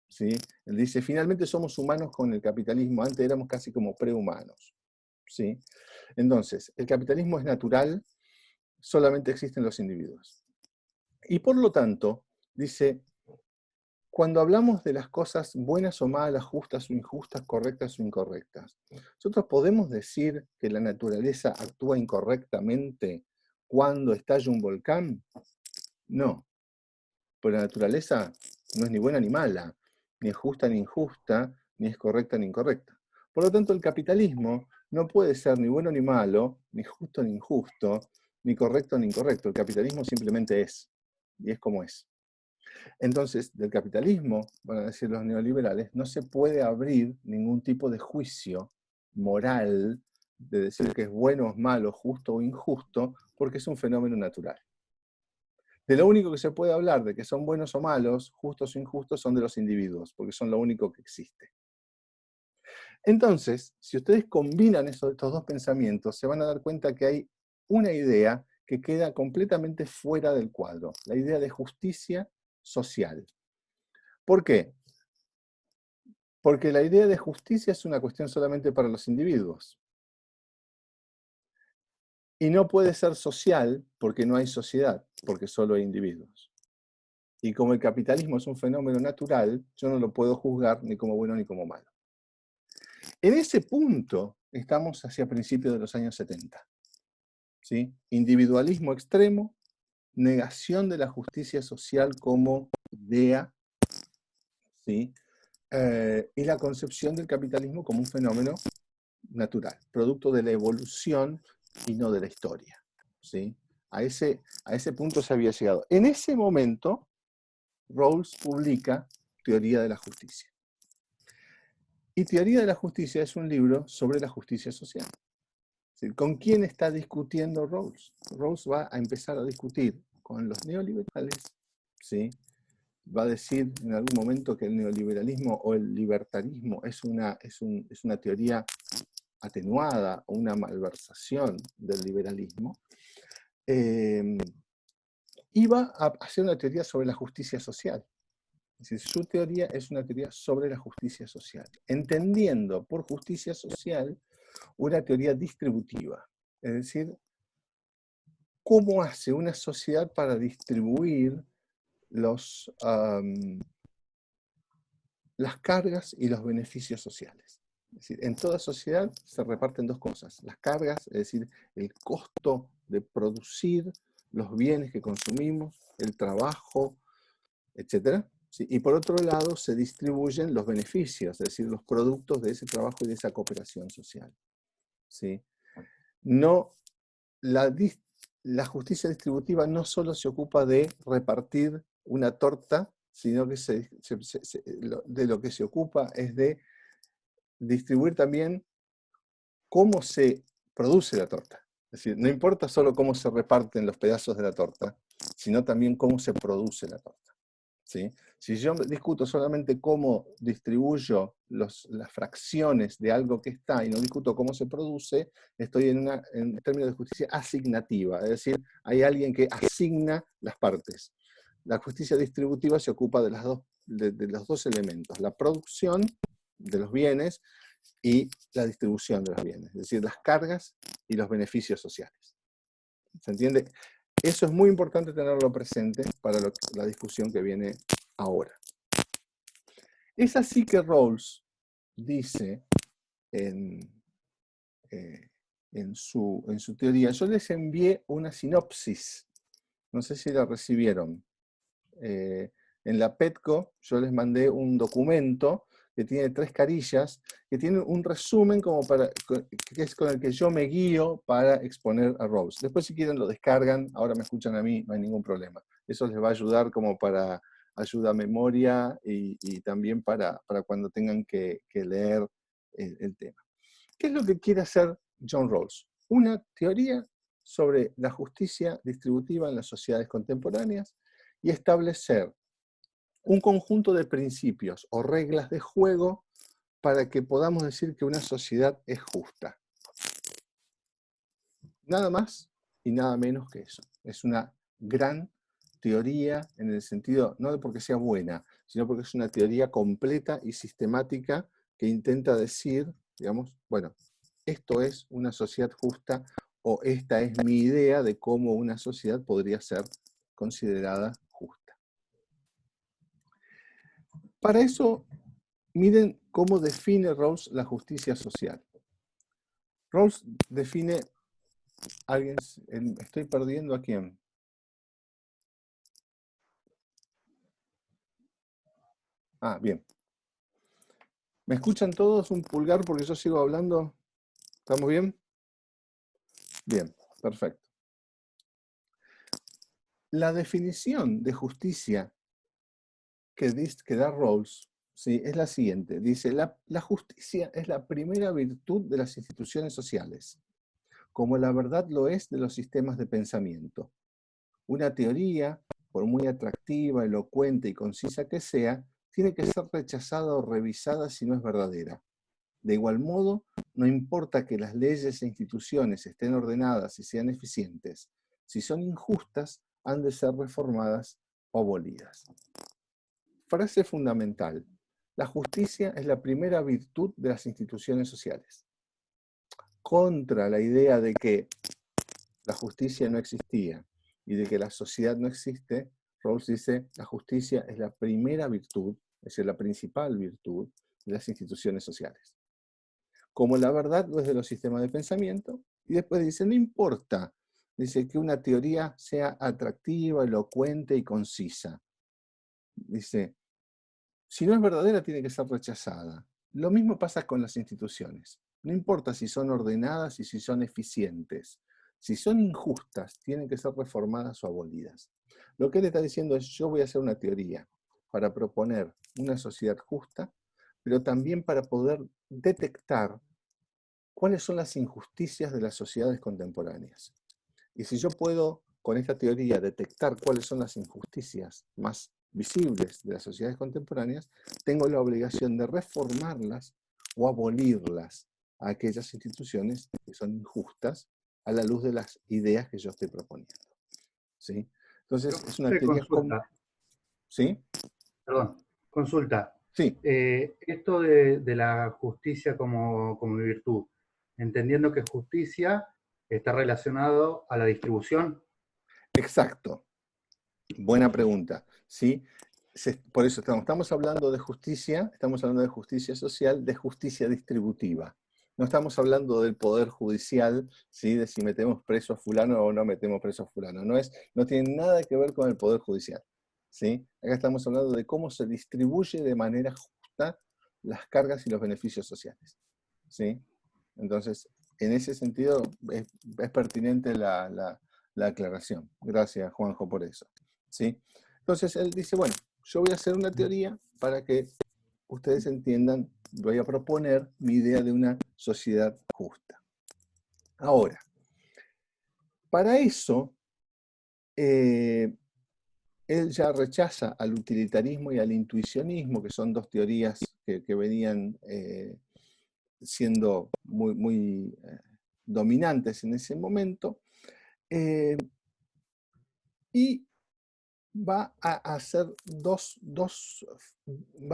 ¿Sí? Él dice, finalmente somos humanos con el capitalismo, antes éramos casi como prehumanos. ¿Sí? Entonces, el capitalismo es natural, solamente existen los individuos. Y por lo tanto, dice, cuando hablamos de las cosas buenas o malas, justas o injustas, correctas o incorrectas, nosotros podemos decir que la naturaleza actúa incorrectamente cuando estalla un volcán. No. Pero la naturaleza no es ni buena ni mala, ni es justa ni injusta, ni es correcta ni incorrecta. Por lo tanto, el capitalismo no puede ser ni bueno ni malo, ni justo ni injusto, ni correcto ni incorrecto. El capitalismo simplemente es, y es como es. Entonces, del capitalismo, van a decir los neoliberales, no se puede abrir ningún tipo de juicio moral de decir que es bueno o es malo, justo o injusto, porque es un fenómeno natural. De lo único que se puede hablar de que son buenos o malos, justos o injustos, son de los individuos, porque son lo único que existe. Entonces, si ustedes combinan estos dos pensamientos, se van a dar cuenta que hay una idea que queda completamente fuera del cuadro, la idea de justicia social. ¿Por qué? Porque la idea de justicia es una cuestión solamente para los individuos. Y no puede ser social porque no hay sociedad, porque solo hay individuos. Y como el capitalismo es un fenómeno natural, yo no lo puedo juzgar ni como bueno ni como malo. En ese punto estamos hacia principios de los años 70. ¿Sí? Individualismo extremo, negación de la justicia social como idea, ¿sí? Y la concepción del capitalismo como un fenómeno natural, producto de la evolución y no de la historia. ¿Sí? A ese punto se había llegado. En ese momento, Rawls publica Teoría de la Justicia. Y Teoría de la Justicia es un libro sobre la justicia social. ¿Sí? ¿Con quién está discutiendo Rawls? Rawls va a empezar a discutir con los neoliberales, ¿sí? Va a decir en algún momento que el neoliberalismo o el libertarismo es una teoría atenuada o una malversación del liberalismo. Y va a hacer una teoría sobre la justicia social. Es decir, su teoría es una teoría sobre la justicia social, entendiendo por justicia social una teoría distributiva. Es decir, cómo hace una sociedad para distribuir las cargas y los beneficios sociales. Es decir, en toda sociedad se reparten dos cosas. Las cargas, es decir, el costo de producir los bienes que consumimos, el trabajo, etc. ¿Sí? Y por otro lado se distribuyen los beneficios, es decir, los productos de ese trabajo y de esa cooperación social. ¿Sí? No, la justicia distributiva no solo se ocupa de repartir una torta, sino que de lo que se ocupa es de distribuir también cómo se produce la torta. Es decir, no importa solo cómo se reparten los pedazos de la torta, sino también cómo se produce la torta. ¿Sí? Si yo discuto solamente cómo distribuyo las fracciones de algo que está y no discuto cómo se produce, estoy en términos de justicia asignativa, es decir, hay alguien que asigna las partes. La justicia distributiva se ocupa de los dos elementos, la producción de los bienes y la distribución de los bienes, es decir, las cargas y los beneficios sociales. ¿Se entiende? Eso es muy importante tenerlo presente para la discusión que viene ahora. Es así que Rawls dice en su teoría, yo les envié una sinopsis, no sé si la recibieron. En la PETCO yo les mandé un documento que tiene 3 carillas, que tiene un resumen que es con el que yo me guío para exponer a Rawls. Después si quieren lo descargan, ahora me escuchan a mí, no hay ningún problema. Eso les va a ayudar como para ayuda a memoria y también para cuando tengan que leer el tema. ¿Qué es lo que quiere hacer John Rawls? Una teoría sobre la justicia distributiva en las sociedades contemporáneas y establecer un conjunto de principios o reglas de juego para que podamos decir que una sociedad es justa. Nada más y nada menos que eso. Es una gran teoría en el sentido, no de porque sea buena, sino porque es una teoría completa y sistemática que intenta decir, digamos, bueno, esto es una sociedad justa o esta es mi idea de cómo una sociedad podría ser considerada justa. Para eso, miren cómo define Rawls la justicia social. Rawls define, estoy perdiendo a quién. Ah, bien. ¿Me escuchan todos? Un pulgar porque yo sigo hablando. ¿Estamos bien? Bien, perfecto. La definición de justicia que da Rawls, ¿sí?, es la siguiente. Dice, la justicia es la primera virtud de las instituciones sociales, como la verdad lo es de los sistemas de pensamiento. Una teoría, por muy atractiva, elocuente y concisa que sea, tiene que ser rechazada o revisada si no es verdadera. De igual modo, no importa que las leyes e instituciones estén ordenadas y sean eficientes, si son injustas, han de ser reformadas o abolidas. Frase fundamental. La justicia es la primera virtud de las instituciones sociales. Contra la idea de que la justicia no existía y de que la sociedad no existe, Rawls dice, la justicia es la primera virtud, es decir, la principal virtud de las instituciones sociales. Como la verdad lo es de los sistemas de pensamiento, y después dice, no importa, dice que una teoría sea atractiva, elocuente y concisa. Dice, si no es verdadera tiene que ser rechazada. Lo mismo pasa con las instituciones. No importa si son ordenadas y si son eficientes. Si son injustas, tienen que ser reformadas o abolidas. Lo que él está diciendo es, yo voy a hacer una teoría para proponer una sociedad justa, pero también para poder detectar cuáles son las injusticias de las sociedades contemporáneas. Y si yo puedo, con esta teoría, detectar cuáles son las injusticias más visibles de las sociedades contemporáneas, tengo la obligación de reformarlas o abolirlas a aquellas instituciones que son injustas a la luz de las ideas que yo estoy proponiendo. ¿Sí? Entonces, es una teoría... ¿Sí? Perdón, consulta. Sí. Esto de la justicia como virtud, entendiendo que justicia está relacionado a la distribución. Exacto. Buena pregunta. ¿Sí? Por eso estamos hablando de justicia, estamos hablando de justicia social, de justicia distributiva. No estamos hablando del poder judicial, ¿sí?, de si metemos preso a fulano o no metemos preso a fulano. No tiene nada que ver con el poder judicial. ¿Sí? Acá estamos hablando de cómo se distribuye de manera justa las cargas y los beneficios sociales. ¿Sí? Entonces, en ese sentido, es pertinente la aclaración. Gracias, Juanjo, por eso. ¿Sí? Entonces, él dice, bueno, yo voy a hacer una teoría para que ustedes entiendan, voy a proponer mi idea de una sociedad justa. Ahora, para eso, él ya rechaza al utilitarismo y al intuicionismo, que son dos teorías que venían siendo muy dominantes en ese momento, y va a hacer va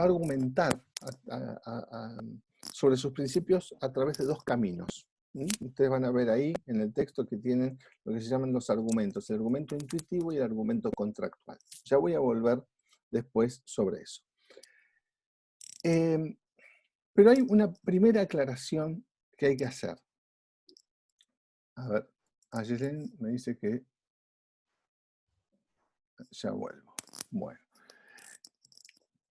a argumentar sobre sus principios a través de dos caminos. Ustedes van a ver ahí en el texto que tienen lo que se llaman los argumentos, el argumento intuitivo y el argumento contractual. Ya voy a volver después sobre eso. Pero hay una primera aclaración que hay que hacer. A ver, Ayelen me dice que ya vuelvo. Bueno.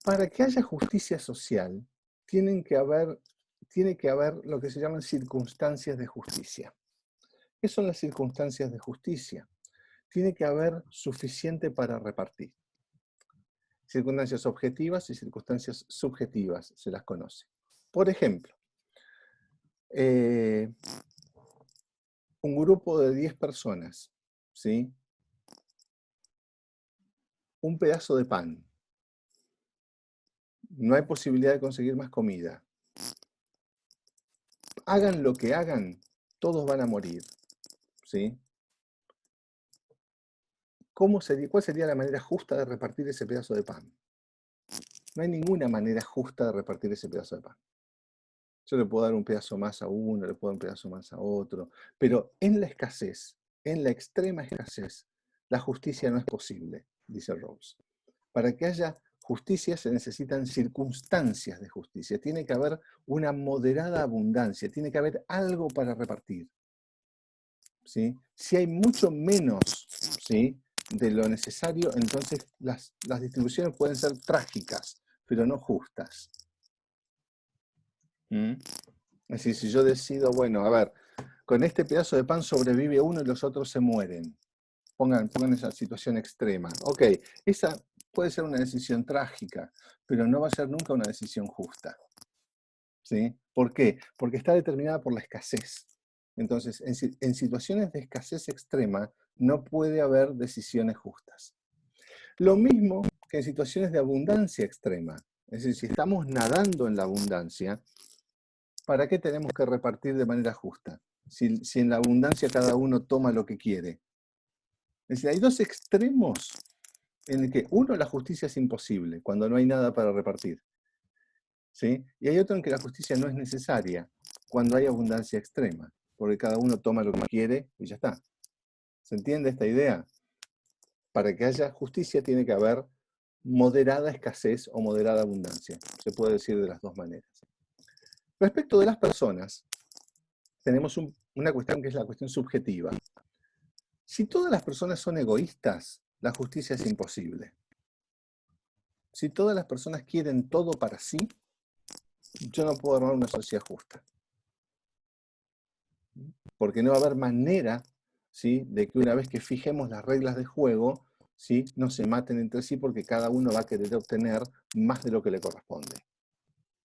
Para que haya justicia social, tiene que haber lo que se llaman circunstancias de justicia. ¿Qué son las circunstancias de justicia? Tiene que haber suficiente para repartir. Circunstancias objetivas y circunstancias subjetivas se las conoce. Por ejemplo, un grupo de 10 personas, ¿sí? Un pedazo de pan. No hay posibilidad de conseguir más comida. Hagan lo que hagan, todos van a morir. ¿Sí? ¿Cuál sería la manera justa de repartir ese pedazo de pan? No hay ninguna manera justa de repartir ese pedazo de pan. Yo le puedo dar un pedazo más a uno, le puedo dar un pedazo más a otro, pero en la escasez, en la extrema escasez, la justicia no es posible, dice Rawls. Para que haya justicia se necesitan circunstancias de justicia. Tiene que haber una moderada abundancia, tiene que haber algo para repartir. ¿Sí? Si hay mucho menos, ¿sí?, de lo necesario, entonces las distribuciones pueden ser trágicas, pero no justas. ¿Mm? Es decir, si yo decido, bueno, a ver, con este pedazo de pan sobrevive uno y los otros se mueren. Pongan esa situación extrema. Ok, esa puede ser una decisión trágica, pero no va a ser nunca una decisión justa. ¿Sí? ¿Por qué? Porque está determinada por la escasez. Entonces, en situaciones de escasez extrema, no puede haber decisiones justas. Lo mismo que en situaciones de abundancia extrema. Es decir, si estamos nadando en la abundancia, ¿para qué tenemos que repartir de manera justa? Si en la abundancia cada uno toma lo que quiere. Es decir, hay dos extremos en el que uno, la justicia es imposible, cuando no hay nada para repartir. ¿Sí? Y hay otro en que la justicia no es necesaria, cuando hay abundancia extrema, porque cada uno toma lo que quiere y ya está. ¿Se entiende esta idea? Para que haya justicia tiene que haber moderada escasez o moderada abundancia. Se puede decir de las dos maneras. Respecto de las personas, tenemos una cuestión que es la cuestión subjetiva. Si todas las personas son egoístas, la justicia es imposible. Si todas las personas quieren todo para sí, yo no puedo armar una sociedad justa. Porque no va a haber manera, ¿sí?, de que una vez que fijemos las reglas de juego, ¿sí?, no se maten entre sí porque cada uno va a querer obtener más de lo que le corresponde.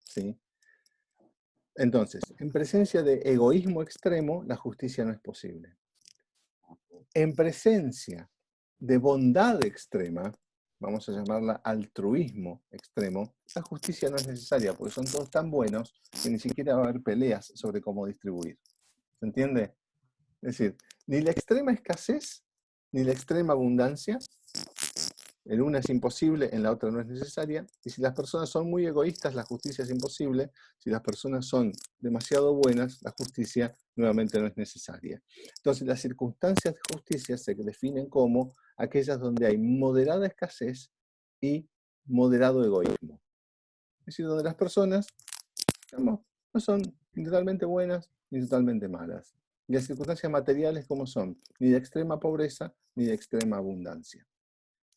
¿Sí? Entonces, en presencia de egoísmo extremo, la justicia no es posible. En presencia de bondad extrema, vamos a llamarla altruismo extremo, la justicia no es necesaria, porque son todos tan buenos que ni siquiera va a haber peleas sobre cómo distribuir. ¿Se entiende? Es decir, ni la extrema escasez, ni la extrema abundancia, en una es imposible, en la otra no es necesaria, y si las personas son muy egoístas, la justicia es imposible, si las personas son demasiado buenas, la justicia nuevamente no es necesaria. Entonces, las circunstancias de justicia se definen como aquellas donde hay moderada escasez y moderado egoísmo. Es decir, donde las personas, digamos, no son ni totalmente buenas ni totalmente malas. Y las circunstancias materiales, ¿cómo son? Ni de extrema pobreza ni de extrema abundancia.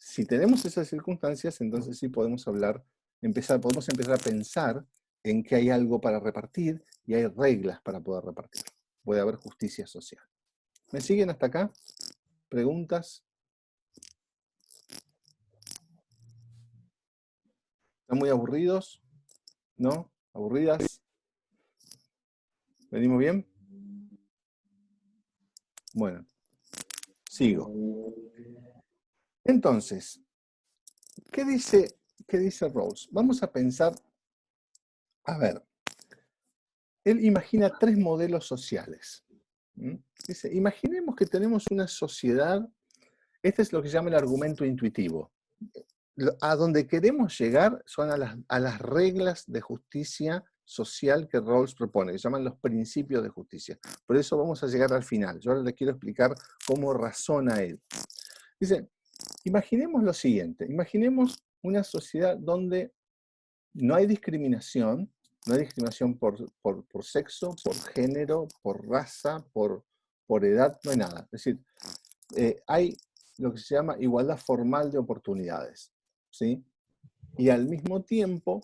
Si tenemos esas circunstancias, entonces sí podemos podemos empezar a pensar en que hay algo para repartir y hay reglas para poder repartir. Puede haber justicia social. ¿Me siguen hasta acá? ¿Preguntas? ¿Están muy aburridos? ¿No? ¿Aburridas? ¿Venimos bien? Bueno, sigo. Entonces, ¿qué dice Rawls? Vamos a pensar, a ver, él imagina 3 modelos sociales. Dice, imaginemos que tenemos una sociedad, este es lo que se llama el argumento intuitivo. A donde queremos llegar son a las reglas de justicia social que Rawls propone, que se llaman los principios de justicia. Por eso vamos a llegar al final. Yo ahora les quiero explicar cómo razona él. Dice, imaginemos lo siguiente, imaginemos una sociedad donde no hay discriminación por sexo, por género, por raza, por edad, no hay nada. Es decir, hay lo que se llama igualdad formal de oportunidades, ¿sí? Y al mismo tiempo,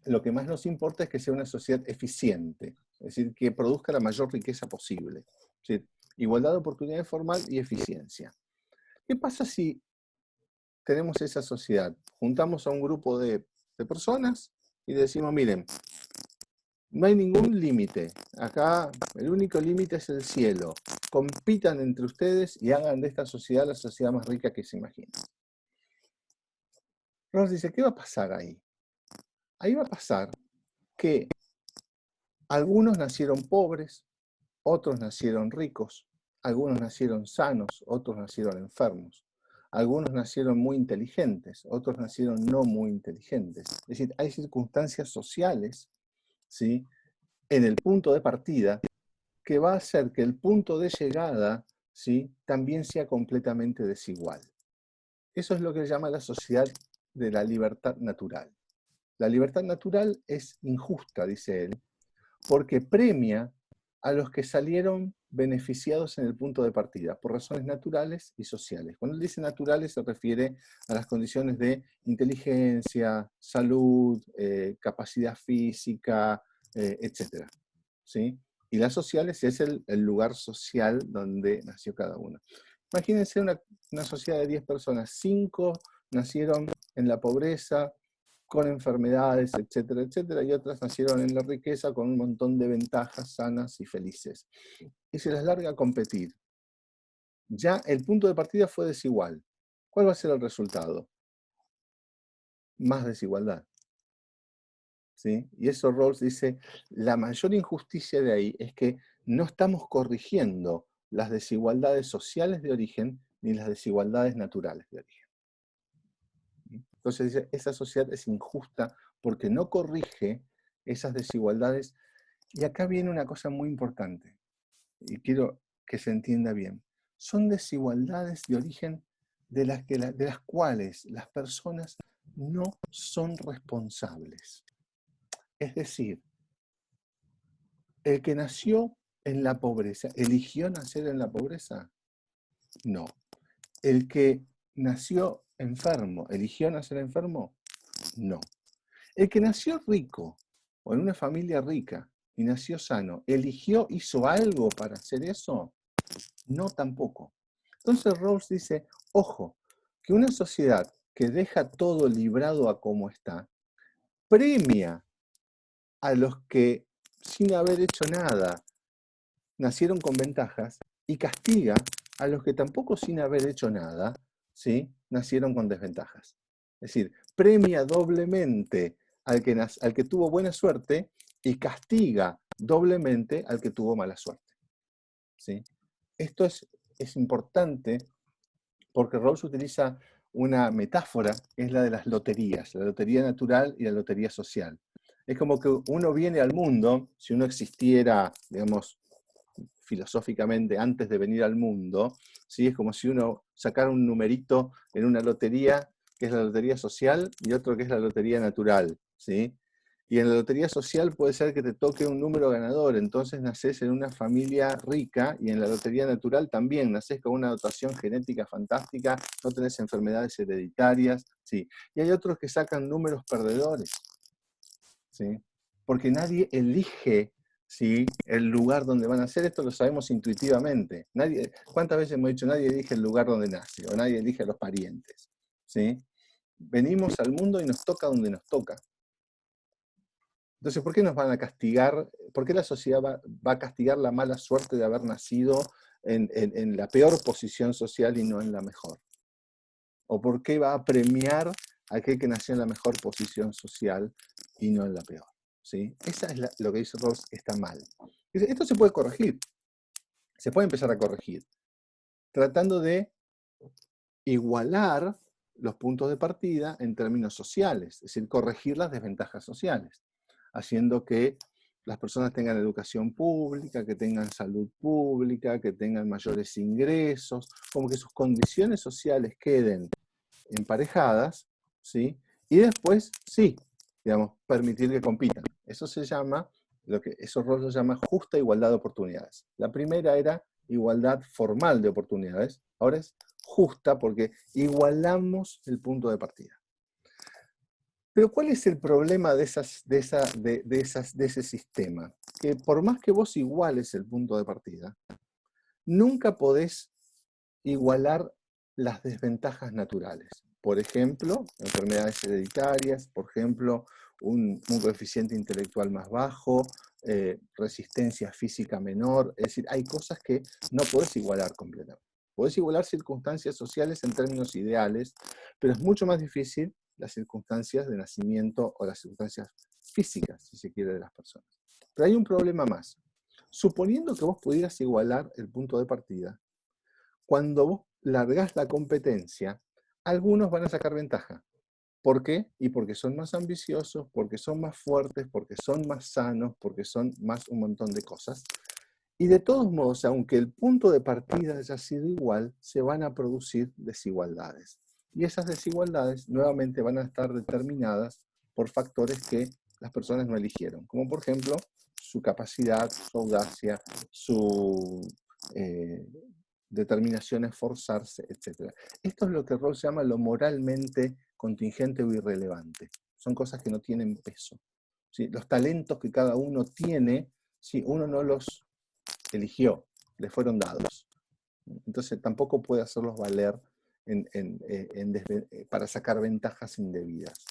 lo que más nos importa es que sea una sociedad eficiente, es decir, que produzca la mayor riqueza posible. Es decir, igualdad de oportunidades formal y eficiencia. ¿Qué pasa si tenemos esa sociedad? Juntamos a un grupo de personas y decimos, miren, no hay ningún límite. Acá el único límite es el cielo. Compitan entre ustedes y hagan de esta sociedad la sociedad más rica que se imaginen. Nos dice, ¿qué va a pasar ahí? Ahí va a pasar que algunos nacieron pobres, otros nacieron ricos, algunos nacieron sanos, otros nacieron enfermos. Algunos nacieron muy inteligentes, otros nacieron no muy inteligentes. Es decir, hay circunstancias sociales, ¿sí?, en el punto de partida que va a hacer que el punto de llegada, ¿sí?, también sea completamente desigual. Eso es lo que se llama la sociedad de la libertad natural. La libertad natural es injusta, dice él, porque premia a los que salieron beneficiados en el punto de partida, por razones naturales y sociales. Cuando él dice naturales se refiere a las condiciones de inteligencia, salud, capacidad física, etc. ¿Sí? Y las sociales es el lugar social donde nació cada uno. Imagínense una sociedad de 10 personas, 5 nacieron en la pobreza, con enfermedades, etcétera, etcétera, y otras nacieron en la riqueza con un montón de ventajas sanas y felices. Y se las larga a competir. Ya el punto de partida fue desigual. ¿Cuál va a ser el resultado? Más desigualdad. ¿Sí? Y eso Rawls dice, la mayor injusticia de ahí es que no estamos corrigiendo las desigualdades sociales de origen ni las desigualdades naturales de origen. Entonces dice, esa sociedad es injusta porque no corrige esas desigualdades. Y acá viene una cosa muy importante, y quiero que se entienda bien. Son desigualdades de origen de las cuales las personas no son responsables. Es decir, ¿el que nació en la pobreza eligió nacer en la pobreza? No. ¿El que nació enfermo eligió nacer enfermo? No. ¿El que nació rico o en una familia rica y nació sano, hizo algo para hacer eso? No, tampoco. Entonces Rawls dice, ojo, que una sociedad que deja todo librado a como está, premia a los que sin haber hecho nada nacieron con ventajas y castiga a los que tampoco sin haber hecho nada, ¿sí?, nacieron con desventajas. Es decir, premia doblemente al que tuvo buena suerte y castiga doblemente al que tuvo mala suerte. ¿Sí? Esto es importante porque Rawls utiliza una metáfora, es la de las loterías, la lotería natural y la lotería social. Es como que uno viene al mundo, si uno existiera, digamos, filosóficamente antes de venir al mundo, ¿sí? Es como si uno sacara un numerito en una lotería, que es la lotería social, y otro que es la lotería natural, ¿sí? Y en la lotería social puede ser que te toque un número ganador, entonces nacés en una familia rica, y en la lotería natural también nacés con una dotación genética fantástica, no tenés enfermedades hereditarias, ¿sí? Y hay otros que sacan números perdedores, ¿sí? Porque nadie elige, ¿sí?, el lugar donde van a nacer. Esto lo sabemos intuitivamente. ¿Cuántas veces hemos dicho nadie elige el lugar donde nace? O nadie elige a los parientes, ¿sí? Venimos al mundo y nos toca donde nos toca. Entonces, ¿por qué nos van a castigar? ¿Por qué la sociedad va a castigar la mala suerte de haber nacido en la peor posición social y no en la mejor? ¿O por qué va a premiar a aquel que nació en la mejor posición social y no en la peor? ¿Sí? Esa es lo que dice Rawls, está mal. Esto se puede corregir. Se puede empezar a corregir. Tratando de igualar los puntos de partida en términos sociales. Es decir, corregir las desventajas sociales. Haciendo que las personas tengan educación pública, que tengan salud pública, que tengan mayores ingresos, como que sus condiciones sociales queden emparejadas, ¿sí? Y después, sí, digamos, permitir que compitan. Eso se llama, eso Rawls lo llama justa igualdad de oportunidades. La primera era igualdad formal de oportunidades, ahora es justa porque igualamos el punto de partida. Pero ¿cuál es el problema de ese sistema? Que por más que vos iguales el punto de partida, nunca podés igualar las desventajas naturales. Por ejemplo, enfermedades hereditarias, por ejemplo, un coeficiente intelectual más bajo, resistencia física menor. Es decir, hay cosas que no podés igualar completamente. Podés igualar circunstancias sociales en términos ideales, pero es mucho más difícil las circunstancias de nacimiento o las circunstancias físicas, si se quiere, de las personas. Pero hay un problema más. Suponiendo que vos pudieras igualar el punto de partida, cuando vos largás la competencia, algunos van a sacar ventaja. ¿Por qué? Y porque son más ambiciosos, porque son más fuertes, porque son más sanos, porque son más un montón de cosas. Y de todos modos, aunque el punto de partida haya sido igual, se van a producir desigualdades. Y esas desigualdades nuevamente van a estar determinadas por factores que las personas no eligieron, como por ejemplo su capacidad, su audacia, su determinación a esforzarse, etc. Esto es lo que Rawls llama lo moralmente contingente o irrelevante. Son cosas que no tienen peso. ¿Sí? Los talentos que cada uno tiene, ¿sí? Uno no los eligió, le fueron dados. Entonces tampoco puede hacerlos valer para sacar ventajas indebidas.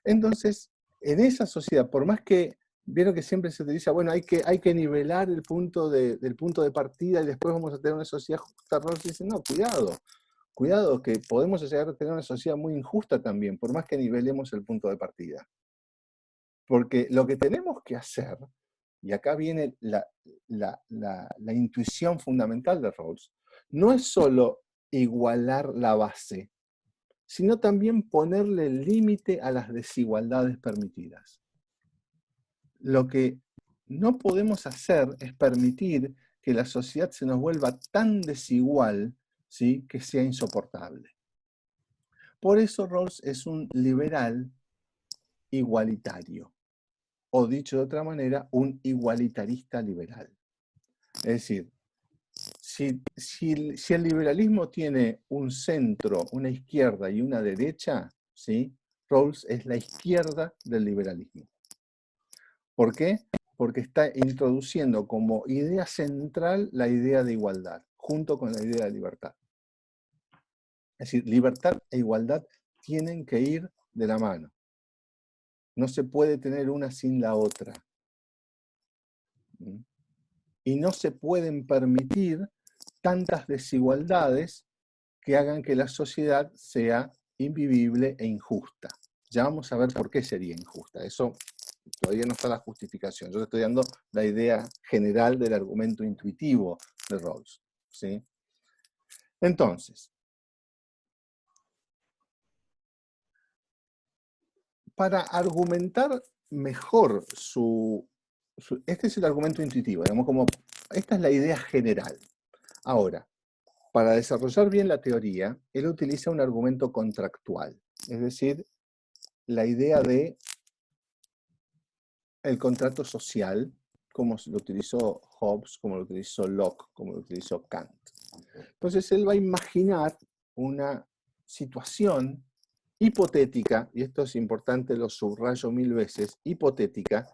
Entonces, en esa sociedad, por más que, vieron que siempre se utiliza, bueno, hay que nivelar el punto del punto de partida y después vamos a tener una sociedad justa, Rawls dice, no, cuidado, que podemos llegar a tener una sociedad muy injusta también, por más que nivelemos el punto de partida. Porque lo que tenemos que hacer, y acá viene la intuición fundamental de Rawls, no es solo igualar la base, sino también ponerle límite a las desigualdades permitidas. Lo que no podemos hacer es permitir que la sociedad se nos vuelva tan desigual, ¿sí?, que sea insoportable. Por eso Rawls es un liberal igualitario, o dicho de otra manera, un igualitarista liberal. Es decir, si el liberalismo tiene un centro, una izquierda y una derecha, ¿sí?, Rawls es la izquierda del liberalismo. ¿Por qué? Porque está introduciendo como idea central la idea de igualdad, junto con la idea de libertad. Es decir, libertad e igualdad tienen que ir de la mano. No se puede tener una sin la otra. Y no se pueden permitir tantas desigualdades que hagan que la sociedad sea invivible e injusta. Ya vamos a ver por qué sería injusta. Eso todavía no está la justificación. Yo estoy dando la idea general del argumento intuitivo de Rawls, ¿sí? Entonces, para argumentar mejor este es el argumento intuitivo, digamos, como esta es la idea general. Ahora, para desarrollar bien la teoría, él utiliza un argumento contractual, es decir, la idea de el contrato social, como lo utilizó Hobbes, como lo utilizó Locke, como lo utilizó Kant. Entonces él va a imaginar una situación hipotética, y esto es importante, lo subrayo 1000 veces, hipotética.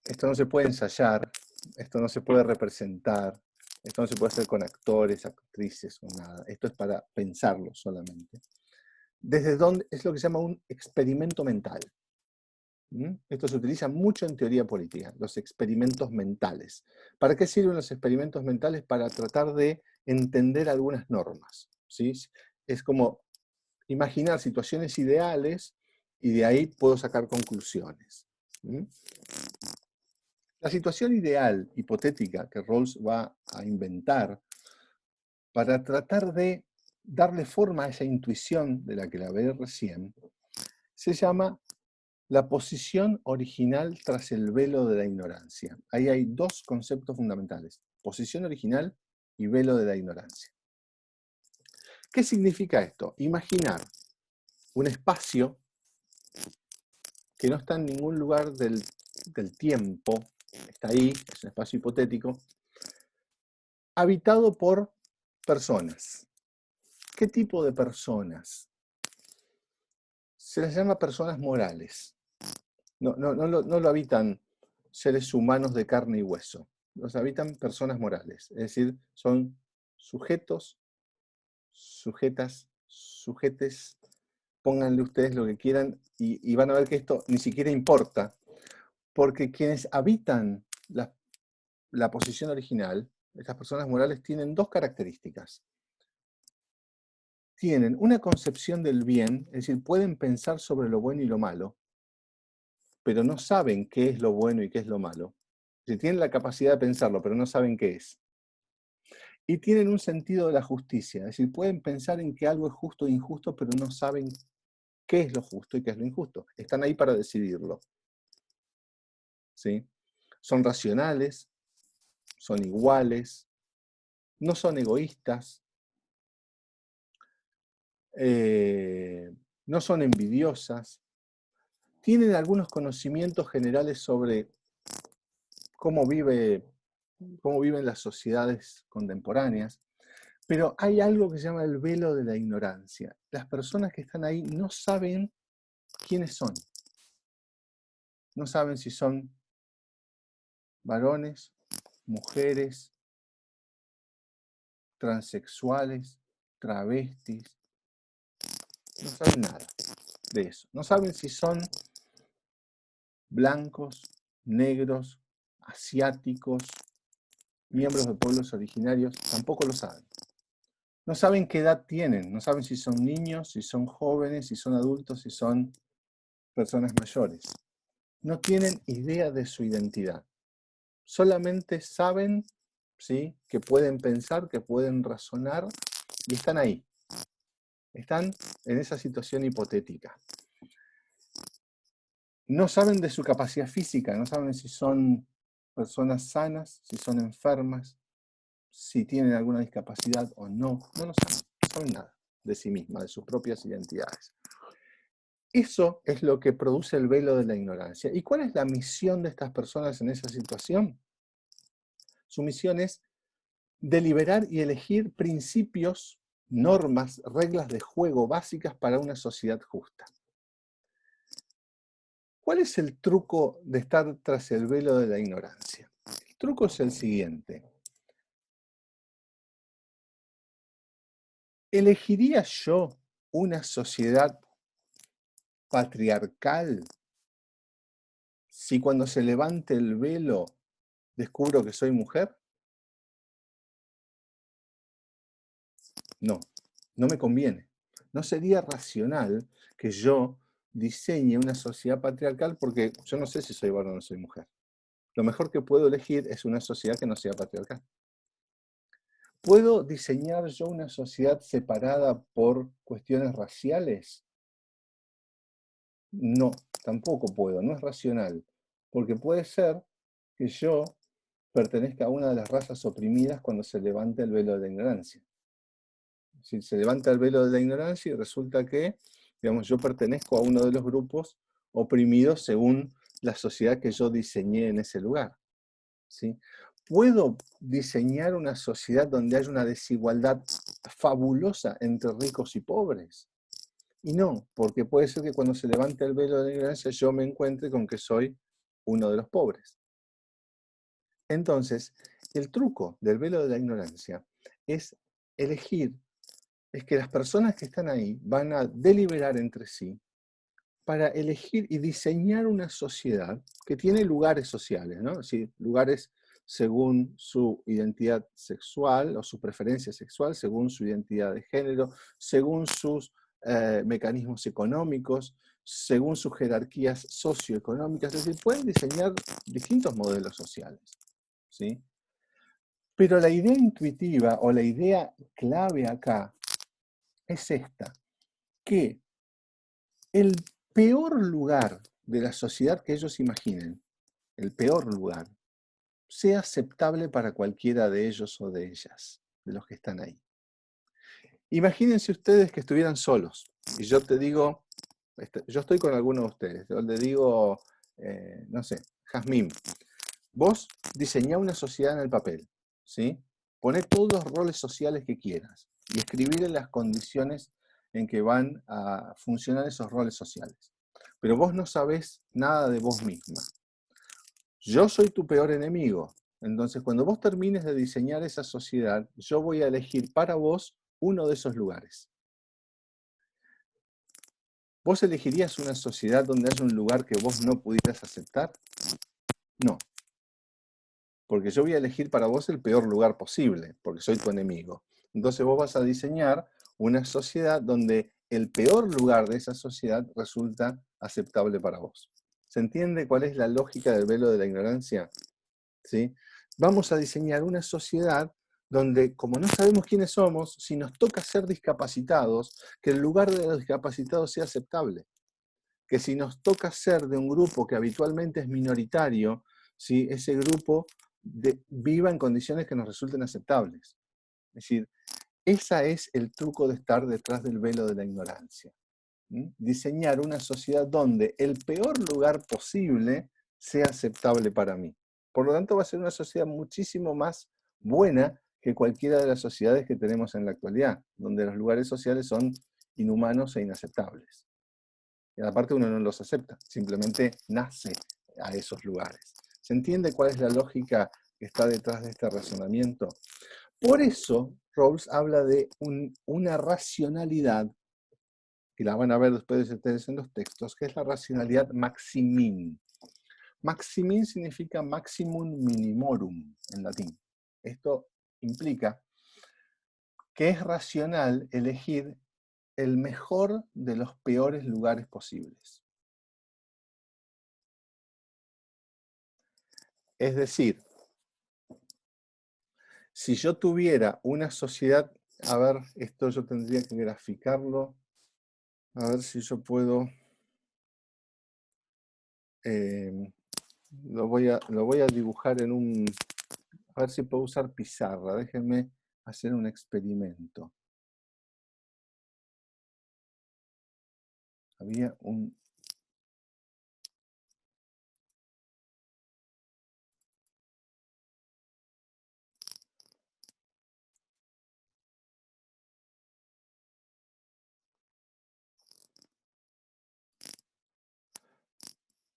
Esto no se puede ensayar, esto no se puede representar, esto no se puede hacer con actores, actrices o nada. Esto es para pensarlo solamente. Desde donde es lo que se llama un experimento mental. Esto se utiliza mucho en teoría política, los experimentos mentales. ¿Para qué sirven los experimentos mentales? Para tratar de entender algunas normas, ¿sí? Es como imaginar situaciones ideales y de ahí puedo sacar conclusiones. La situación ideal, hipotética, que Rawls va a inventar para tratar de darle forma a esa intuición de la que la hablé recién, se llama la posición original tras el velo de la ignorancia. Ahí hay dos conceptos fundamentales, posición original y velo de la ignorancia. ¿Qué significa esto? Imaginar un espacio que no está en ningún lugar del tiempo, está ahí, es un espacio hipotético, habitado por personas. ¿Qué tipo de personas? Se les llama personas morales. No lo habitan seres humanos de carne y hueso. Los habitan personas morales. Es decir, son sujetos, sujetas, sujetes. Pónganle ustedes lo que quieran y van a ver que esto ni siquiera importa. Porque quienes habitan la posición original, estas personas morales, tienen dos características. Tienen una concepción del bien, es decir, pueden pensar sobre lo bueno y lo malo, pero no saben qué es lo bueno y qué es lo malo. Tienen la capacidad de pensarlo, pero no saben qué es. Y tienen un sentido de la justicia, es decir, pueden pensar en que algo es justo e injusto, pero no saben qué es lo justo y qué es lo injusto. Están ahí para decidirlo. ¿Sí? Son racionales, son iguales, no son egoístas, no son envidiosas, tienen algunos conocimientos generales sobre cómo vive cómo viven las sociedades contemporáneas, pero hay algo que se llama el velo de la ignorancia. Las personas que están ahí no saben quiénes son. No saben si son varones, mujeres, transexuales, travestis. No saben nada de eso. No saben si son blancos, negros, asiáticos, miembros de pueblos originarios. Tampoco lo saben. No saben qué edad tienen. No saben si son niños, si son jóvenes, si son adultos, si son personas mayores. No tienen idea de su identidad. Solamente saben, ¿sí?, que pueden pensar, que pueden razonar, y están ahí. Están en esa situación hipotética. No saben de su capacidad física, no saben si son personas sanas, si son enfermas, si tienen alguna discapacidad o no. No lo saben, no saben nada de sí mismas, de sus propias identidades. Eso es lo que produce el velo de la ignorancia. ¿Y cuál es la misión de estas personas en esa situación? Su misión es deliberar y elegir principios, normas, reglas de juego básicas para una sociedad justa. ¿Cuál es el truco de estar tras el velo de la ignorancia? El truco es el siguiente. ¿Elegiría yo una sociedad patriarcal si cuando se levante el velo descubro que soy mujer? No, no me conviene. No sería racional que yo diseñe una sociedad patriarcal porque yo no sé si soy varón o soy mujer. Lo mejor que puedo elegir es una sociedad que no sea patriarcal. ¿Puedo diseñar yo una sociedad separada por cuestiones raciales? No, tampoco puedo, no es racional. Porque puede ser que yo pertenezca a una de las razas oprimidas cuando se levante el velo de la ignorancia. Si se levanta el velo de la ignorancia y resulta que, digamos, yo pertenezco a uno de los grupos oprimidos según la sociedad que yo diseñé en ese lugar, ¿sí? ¿Puedo diseñar una sociedad donde haya una desigualdad fabulosa entre ricos y pobres? Y no, porque puede ser que cuando se levante el velo de la ignorancia yo me encuentre con que soy uno de los pobres. Entonces, el truco del velo de la ignorancia es elegir, es que las personas que están ahí van a deliberar entre sí para elegir y diseñar una sociedad que tiene lugares sociales, ¿no? Es decir, lugares según su identidad sexual o su preferencia sexual, según su identidad de género, según sus mecanismos económicos, según sus jerarquías socioeconómicas. Es decir, pueden diseñar distintos modelos sociales, ¿sí? Pero la idea intuitiva o la idea clave acá es esta, que el peor lugar de la sociedad que ellos imaginen, el peor lugar, sea aceptable para cualquiera de ellos o de ellas, de los que están ahí. Imagínense ustedes que estuvieran solos, y yo te digo, yo estoy con alguno de ustedes, yo le digo, no sé, Jazmín, vos diseñá una sociedad en el papel, ¿sí? Poné todos los roles sociales que quieras y escribir en las condiciones en que van a funcionar esos roles sociales. Pero vos no sabés nada de vos misma. Yo soy tu peor enemigo. Entonces, cuando vos termines de diseñar esa sociedad, yo voy a elegir para vos uno de esos lugares. ¿Vos elegirías una sociedad donde haya un lugar que vos no pudieras aceptar? No. Porque yo voy a elegir para vos el peor lugar posible, porque soy tu enemigo. Entonces vos vas a diseñar una sociedad donde el peor lugar de esa sociedad resulta aceptable para vos. ¿Se entiende cuál es la lógica del velo de la ignorancia? ¿Sí? Vamos a diseñar una sociedad donde, como no sabemos quiénes somos, si nos toca ser discapacitados, que el lugar de los discapacitados sea aceptable. Que si nos toca ser de un grupo que habitualmente es minoritario, ¿sí?, ese grupo viva en condiciones que nos resulten aceptables. Es decir, ese es el truco de estar detrás del velo de la ignorancia. Diseñar una sociedad donde el peor lugar posible sea aceptable para mí. Por lo tanto, va a ser una sociedad muchísimo más buena que cualquiera de las sociedades que tenemos en la actualidad, donde los lugares sociales son inhumanos e inaceptables. Y aparte uno no los acepta, simplemente nace a esos lugares. ¿Se entiende cuál es la lógica que está detrás de este razonamiento? Por eso, Rawls habla de una racionalidad, que la van a ver después de ustedes en los textos, que es la racionalidad maximin. Maximin significa maximum minimorum en latín. Esto implica que es racional elegir el mejor de los peores lugares posibles. Es decir, si yo tuviera una sociedad, a ver, esto yo tendría que graficarlo, a ver si yo puedo, lo voy a dibujar en un, a ver si puedo usar pizarra, déjenme hacer un experimento. Había un...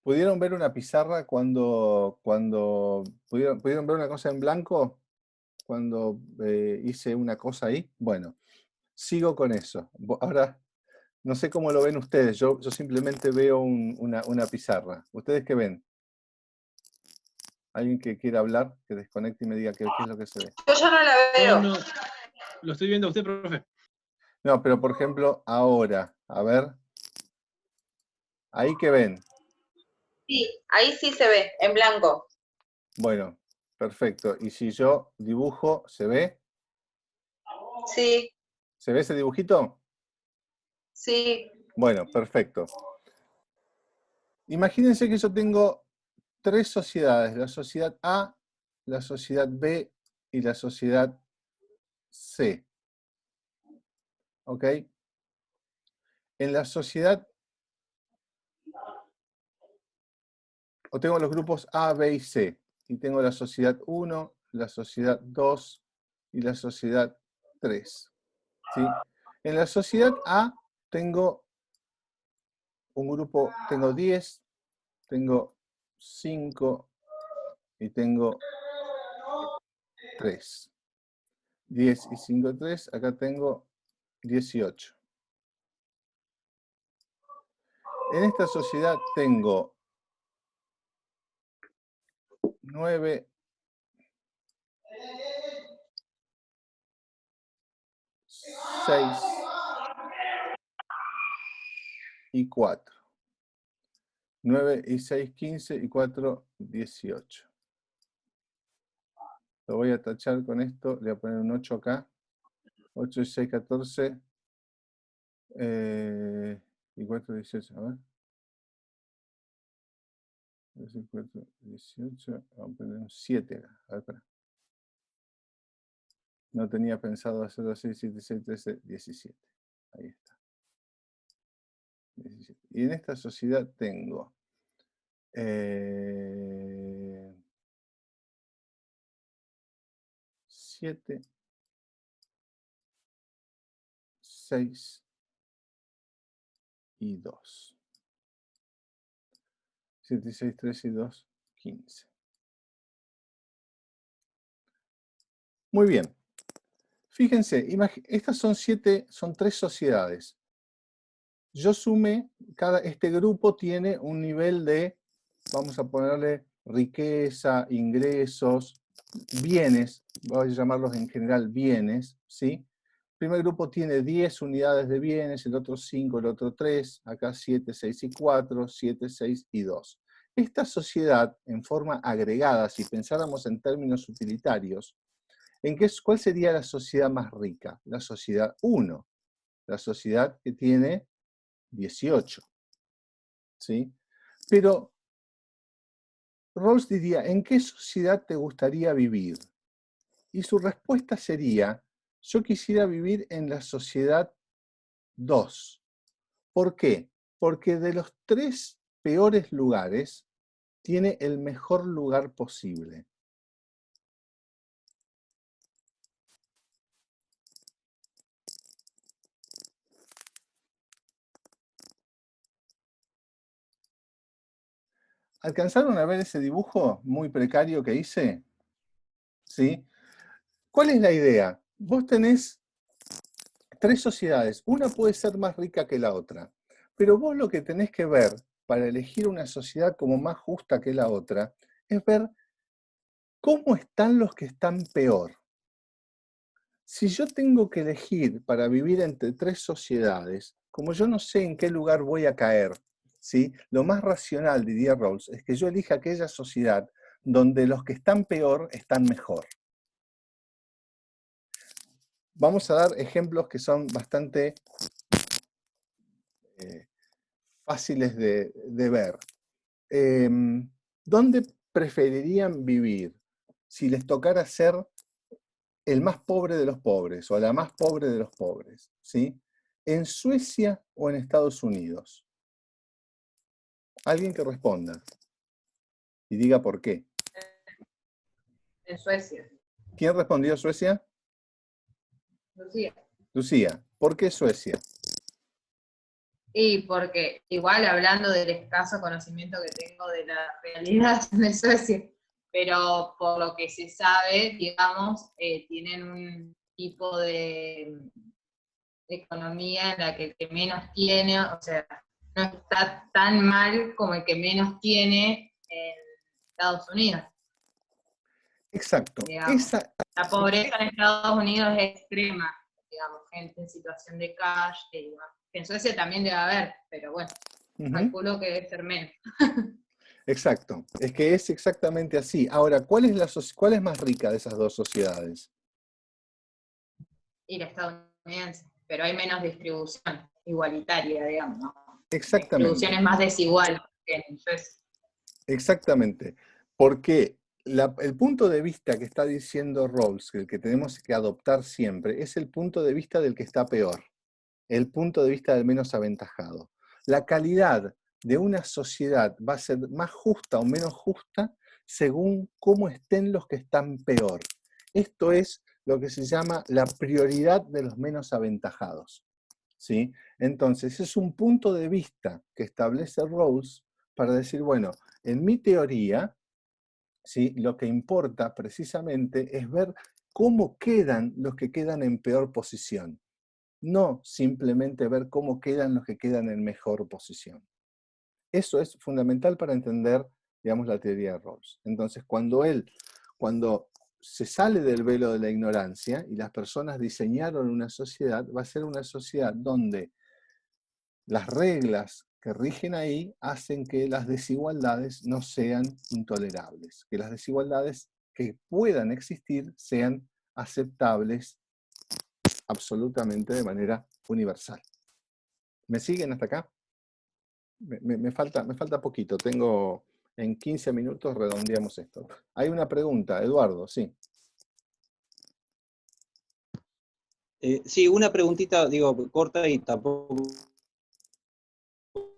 ¿Pudieron ver una pizarra cuando pudieron ver una cosa en blanco? Cuando hice una cosa ahí. Bueno, sigo con eso. Ahora, no sé cómo lo ven ustedes. Yo simplemente veo una pizarra. ¿Ustedes qué ven? ¿Alguien que quiera hablar? Que desconecte y me diga qué es lo que se ve. Yo ya no la veo. No, lo estoy viendo a usted, profe. No, pero por ejemplo, ahora. A ver. ¿Ahí qué ven? Sí, ahí sí se ve, en blanco. Bueno, perfecto. Y si yo dibujo, ¿se ve? Sí, ¿Se ve ese dibujito? sí. Bueno, perfecto. Imagínense que yo tengo 3 sociedades, la sociedad A, la sociedad B y la sociedad C. ¿Ok? En la sociedad, o tengo los grupos A, B y C, y tengo la sociedad 1, la sociedad 2 y la sociedad 3. ¿Sí? En la sociedad A tengo un grupo, tengo 10, tengo 5 y tengo 3. 10 y 5, 3, acá tengo 18. En esta sociedad tengo 9, 6 y 4. 9 y 6, 15 y 4, 18. Lo voy a tachar con esto, le voy a poner un 8 acá. 8 y 6, 14. Y 4, 18. A ver. 4, 18. Vamos a poner un 7 acá. A ver, espera. No tenía pensado hacerlo así. 7, 6, 13, 17. Ahí está. 17. Y en esta sociedad tengo 7, 6 y 2. 7, 6, 3 y 2, 15. Muy bien. Fíjense, estas son 3 sociedades. Yo sumé, este grupo tiene un nivel de, vamos a ponerle riqueza, ingresos, bienes, voy a llamarlos en general bienes, ¿sí? El primer grupo tiene 10 unidades de bienes, el otro 5, el otro 3, acá 7, 6 y 4, 7, 6 y 2. Esta sociedad, en forma agregada, si pensáramos en términos utilitarios, ¿cuál sería la sociedad más rica? La sociedad 1, la sociedad que tiene 18. ¿Sí? Pero Rawls diría, ¿en qué sociedad te gustaría vivir? Y su respuesta sería, yo quisiera vivir en la sociedad 2. ¿Por qué? Porque de los 3 peores lugares, tiene el mejor lugar posible. ¿Alcanzaron a ver ese dibujo muy precario que hice? ¿Sí? ¿Cuál es la idea? Vos tenés 3 sociedades, una puede ser más rica que la otra, pero vos lo que tenés que ver para elegir una sociedad como más justa que la otra es ver cómo están los que están peor. Si yo tengo que elegir para vivir entre 3 sociedades, como yo no sé en qué lugar voy a caer, ¿sí? Lo más racional, diría Rawls, es que yo elija aquella sociedad donde los que están peor están mejor. Vamos a dar ejemplos que son bastante fáciles de ver. ¿Dónde preferirían vivir si les tocara ser el más pobre de los pobres o la más pobre de los pobres? ¿Sí? ¿En Suecia o en Estados Unidos? Alguien que responda y diga por qué. En Suecia. ¿Quién respondió Suecia? Lucía. Lucía, ¿por qué Suecia? Y porque igual hablando del escaso conocimiento que tengo de la realidad de Suecia, pero por lo que se sabe, digamos, tienen un tipo de economía en la que el que menos tiene, o sea, no está tan mal como el que menos tiene en Estados Unidos. Exacto. Digamos. La pobreza en Estados Unidos es extrema, digamos, gente en situación de calle, digamos. En Suecia también debe haber, pero bueno, calculo que debe ser menos. Exacto, es que es exactamente así. Ahora, ¿cuál es más rica de esas 2 sociedades? Y la estadounidense, pero hay menos distribución igualitaria, digamos, ¿no? Exactamente. La distribución es más desigual que en Suecia. Exactamente, porque el punto de vista que está diciendo Rawls, que el que tenemos que adoptar siempre, es el punto de vista del que está peor, el punto de vista del menos aventajado. La calidad de una sociedad va a ser más justa o menos justa según cómo estén los que están peor. Esto es lo que se llama la prioridad de los menos aventajados, ¿sí? Entonces, es un punto de vista que establece Rawls para decir, bueno, en mi teoría, ¿sí?, lo que importa precisamente es ver cómo quedan los que quedan en peor posición, no simplemente ver cómo quedan los que quedan en mejor posición. Eso es fundamental para entender, digamos, la teoría de Rawls. Entonces, cuando se sale del velo de la ignorancia y las personas diseñaron una sociedad, va a ser una sociedad donde las reglas que rigen ahí hacen que las desigualdades no sean intolerables, que las desigualdades que puedan existir sean aceptables absolutamente de manera universal. ¿Me siguen hasta acá? Me falta poquito, en 15 minutos redondeamos esto. Hay una pregunta, Eduardo, sí. Sí, una preguntita, digo, corta y tampoco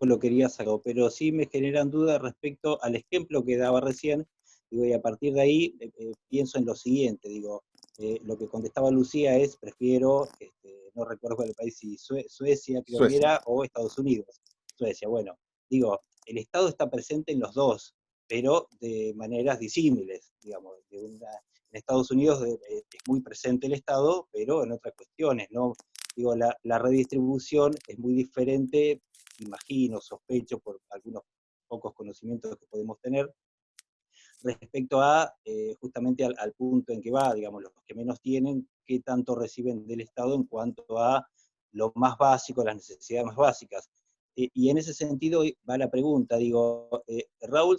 lo quería sacar, pero sí me generan dudas respecto al ejemplo que daba recién, digo, y a partir de ahí pienso en lo siguiente, digo, lo que contestaba Lucía es, prefiero, no recuerdo el país, si Suecia creo que era, o Estados Unidos. Suecia, bueno, digo, el Estado está presente en los dos, pero de maneras disímiles, digamos, en Estados Unidos es muy presente el Estado, pero en otras cuestiones, ¿no? Digo, la redistribución es muy diferente, imagino, sospecho, por algunos pocos conocimientos que podemos tener, respecto a, justamente al punto en que va, digamos, los que menos tienen, qué tanto reciben del Estado en cuanto a lo más básico, las necesidades más básicas. Y en ese sentido va la pregunta, digo, Raúl,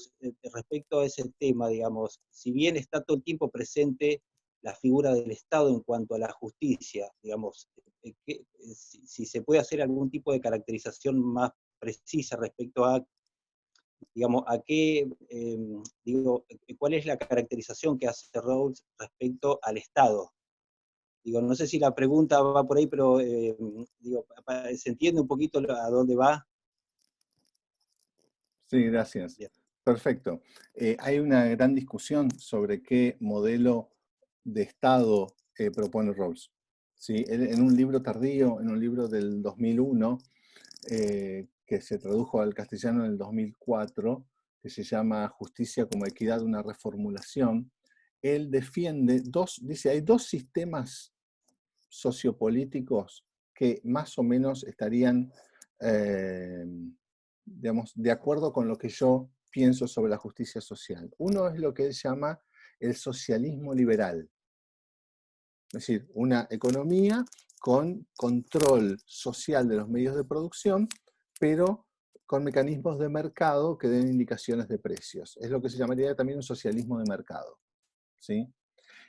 respecto a ese tema, digamos, si bien está todo el tiempo presente la figura del Estado en cuanto a la justicia, digamos, si se puede hacer algún tipo de caracterización más precisa respecto a, digamos, a qué, digo, cuál es la caracterización que hace Rawls respecto al Estado. Digo, no sé si la pregunta va por ahí, pero digo, ¿se entiende un poquito a dónde va? Sí, gracias. Bien. Perfecto. Hay una gran discusión sobre qué modelo de Estado propone Rawls. ¿Sí? En un libro tardío, en un libro del 2001, que se tradujo al castellano en el 2004, que se llama Justicia como Equidad, una reformulación, él defiende dice, hay dos sistemas sociopolíticos que más o menos estarían, digamos, de acuerdo con lo que yo pienso sobre la justicia social. Uno es lo que él llama el socialismo liberal, es decir, una economía con control social de los medios de producción, pero con mecanismos de mercado que den indicaciones de precios. Es lo que se llamaría también un socialismo de mercado, ¿sí?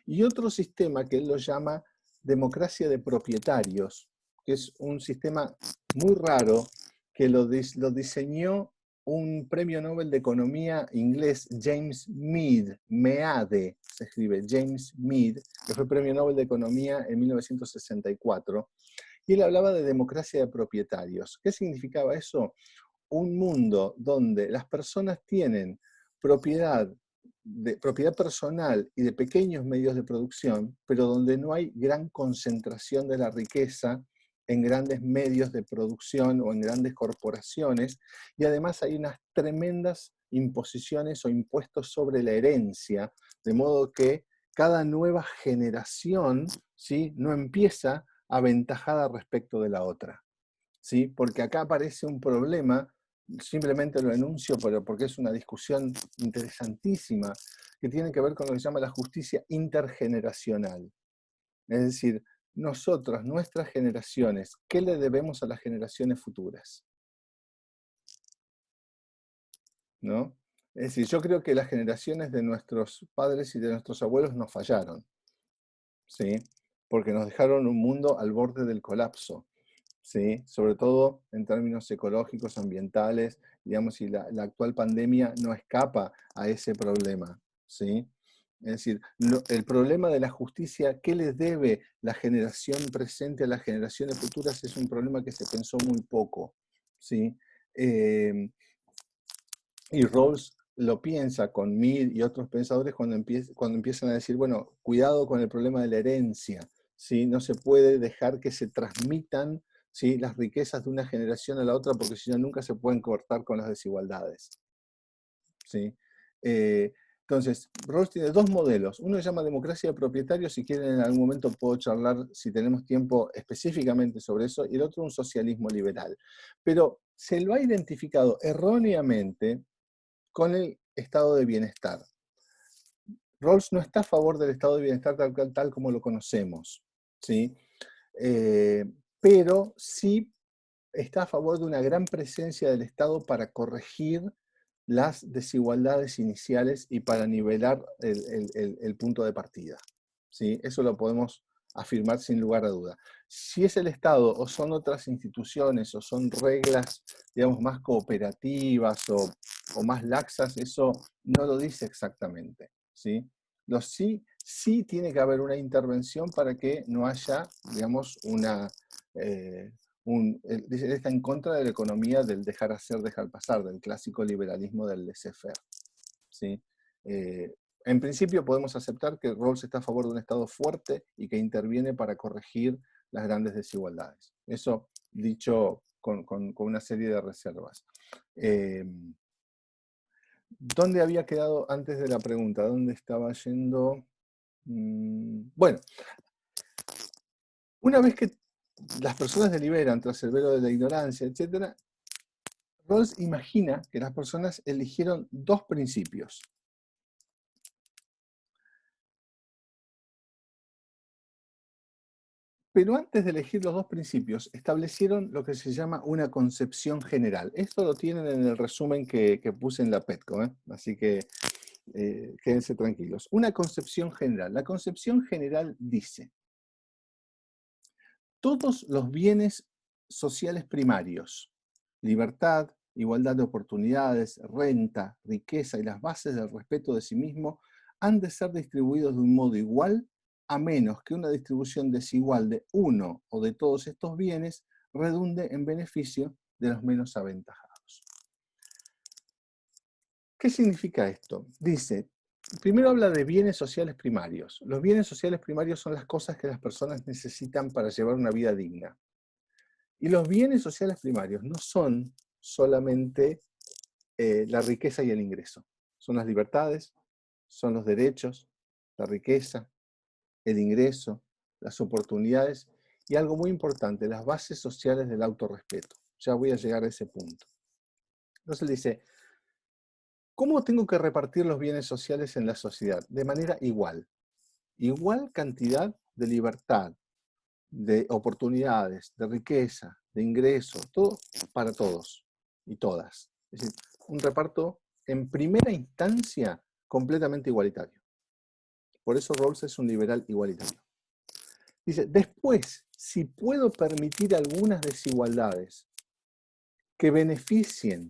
Y otro sistema que él lo llama democracia de propietarios, que es un sistema muy raro, que lo diseñó un premio Nobel de Economía inglés, James Meade, se escribe James Meade, que fue premio Nobel de Economía en 1964, y él hablaba de democracia de propietarios. ¿Qué significaba eso? Un mundo donde las personas tienen propiedad personal y de pequeños medios de producción, pero donde no hay gran concentración de la riqueza en grandes medios de producción o en grandes corporaciones, y además hay unas tremendas imposiciones o impuestos sobre la herencia, de modo que cada nueva generación, ¿sí?, no empieza aventajada respecto de la otra, ¿sí? Porque acá aparece un problema, simplemente lo enuncio porque es una discusión interesantísima, que tiene que ver con lo que se llama la justicia intergeneracional. Es decir, nosotros, nuestras generaciones, ¿qué le debemos a las generaciones futuras? ¿No? Es decir, yo creo que las generaciones de nuestros padres y de nuestros abuelos nos fallaron, ¿sí? Porque nos dejaron un mundo al borde del colapso, ¿sí? Sobre todo en términos ecológicos, ambientales, digamos, y la actual pandemia no escapa a ese problema, ¿sí? Es decir, el problema de la justicia, ¿qué les debe la generación presente a las generaciones futuras? Es un problema que se pensó muy poco, ¿sí? Y Rawls lo piensa con Mead y otros pensadores cuando empiezan a decir, bueno, cuidado con el problema de la herencia, ¿sí? No se puede dejar que se transmitan, ¿sí?, las riquezas de una generación a la otra, porque si no nunca se pueden cortar con las desigualdades, ¿sí? Entonces, Rawls tiene dos modelos. Uno se llama democracia de propietarios, si quieren en algún momento puedo charlar, si tenemos tiempo, específicamente sobre eso, y el otro un socialismo liberal. Pero se lo ha identificado erróneamente con el estado de bienestar. Rawls no está a favor del estado de bienestar tal como lo conocemos, ¿sí? Pero sí está a favor de una gran presencia del Estado para corregir las desigualdades iniciales y para nivelar el punto de partida, ¿sí? Eso lo podemos afirmar sin lugar a duda. Si es el Estado o son otras instituciones o son reglas, digamos, más cooperativas o más laxas, eso no lo dice exactamente, ¿sí? Sí tiene que haber una intervención para que no haya, digamos, él está en contra de la economía del dejar hacer, dejar pasar, del clásico liberalismo del laissez-faire, ¿sí? En principio podemos aceptar que Rawls está a favor de un Estado fuerte y que interviene para corregir las grandes desigualdades. Eso dicho con una serie de reservas. ¿Dónde había quedado antes de la pregunta? ¿Dónde estaba yendo? Bueno, una vez que las personas deliberan tras el velo de la ignorancia, etc., Rawls imagina que las personas eligieron dos principios. Pero antes de elegir los dos principios, establecieron lo que se llama una concepción general. Esto lo tienen en el resumen que puse en la Petco, así que quédense tranquilos. Una concepción general. La concepción general dice: todos los bienes sociales primarios, libertad, igualdad de oportunidades, renta, riqueza y las bases del respeto de sí mismo, han de ser distribuidos de un modo igual, a menos que una distribución desigual de uno o de todos estos bienes redunde en beneficio de los menos aventajados. ¿Qué significa esto? Dice, primero habla de bienes sociales primarios. Los bienes sociales primarios son las cosas que las personas necesitan para llevar una vida digna. Y los bienes sociales primarios no son solamente la riqueza y el ingreso. Son las libertades, son los derechos, la riqueza, el ingreso, las oportunidades y algo muy importante, las bases sociales del autorrespeto. Ya voy a llegar a ese punto. Entonces él dice, ¿cómo tengo que repartir los bienes sociales en la sociedad? De manera igual. Igual cantidad de libertad, de oportunidades, de riqueza, de ingreso, todo para todos y todas. Es decir, un reparto en primera instancia completamente igualitario. Por eso Rawls es un liberal igualitario. Dice, después, si puedo permitir algunas desigualdades que beneficien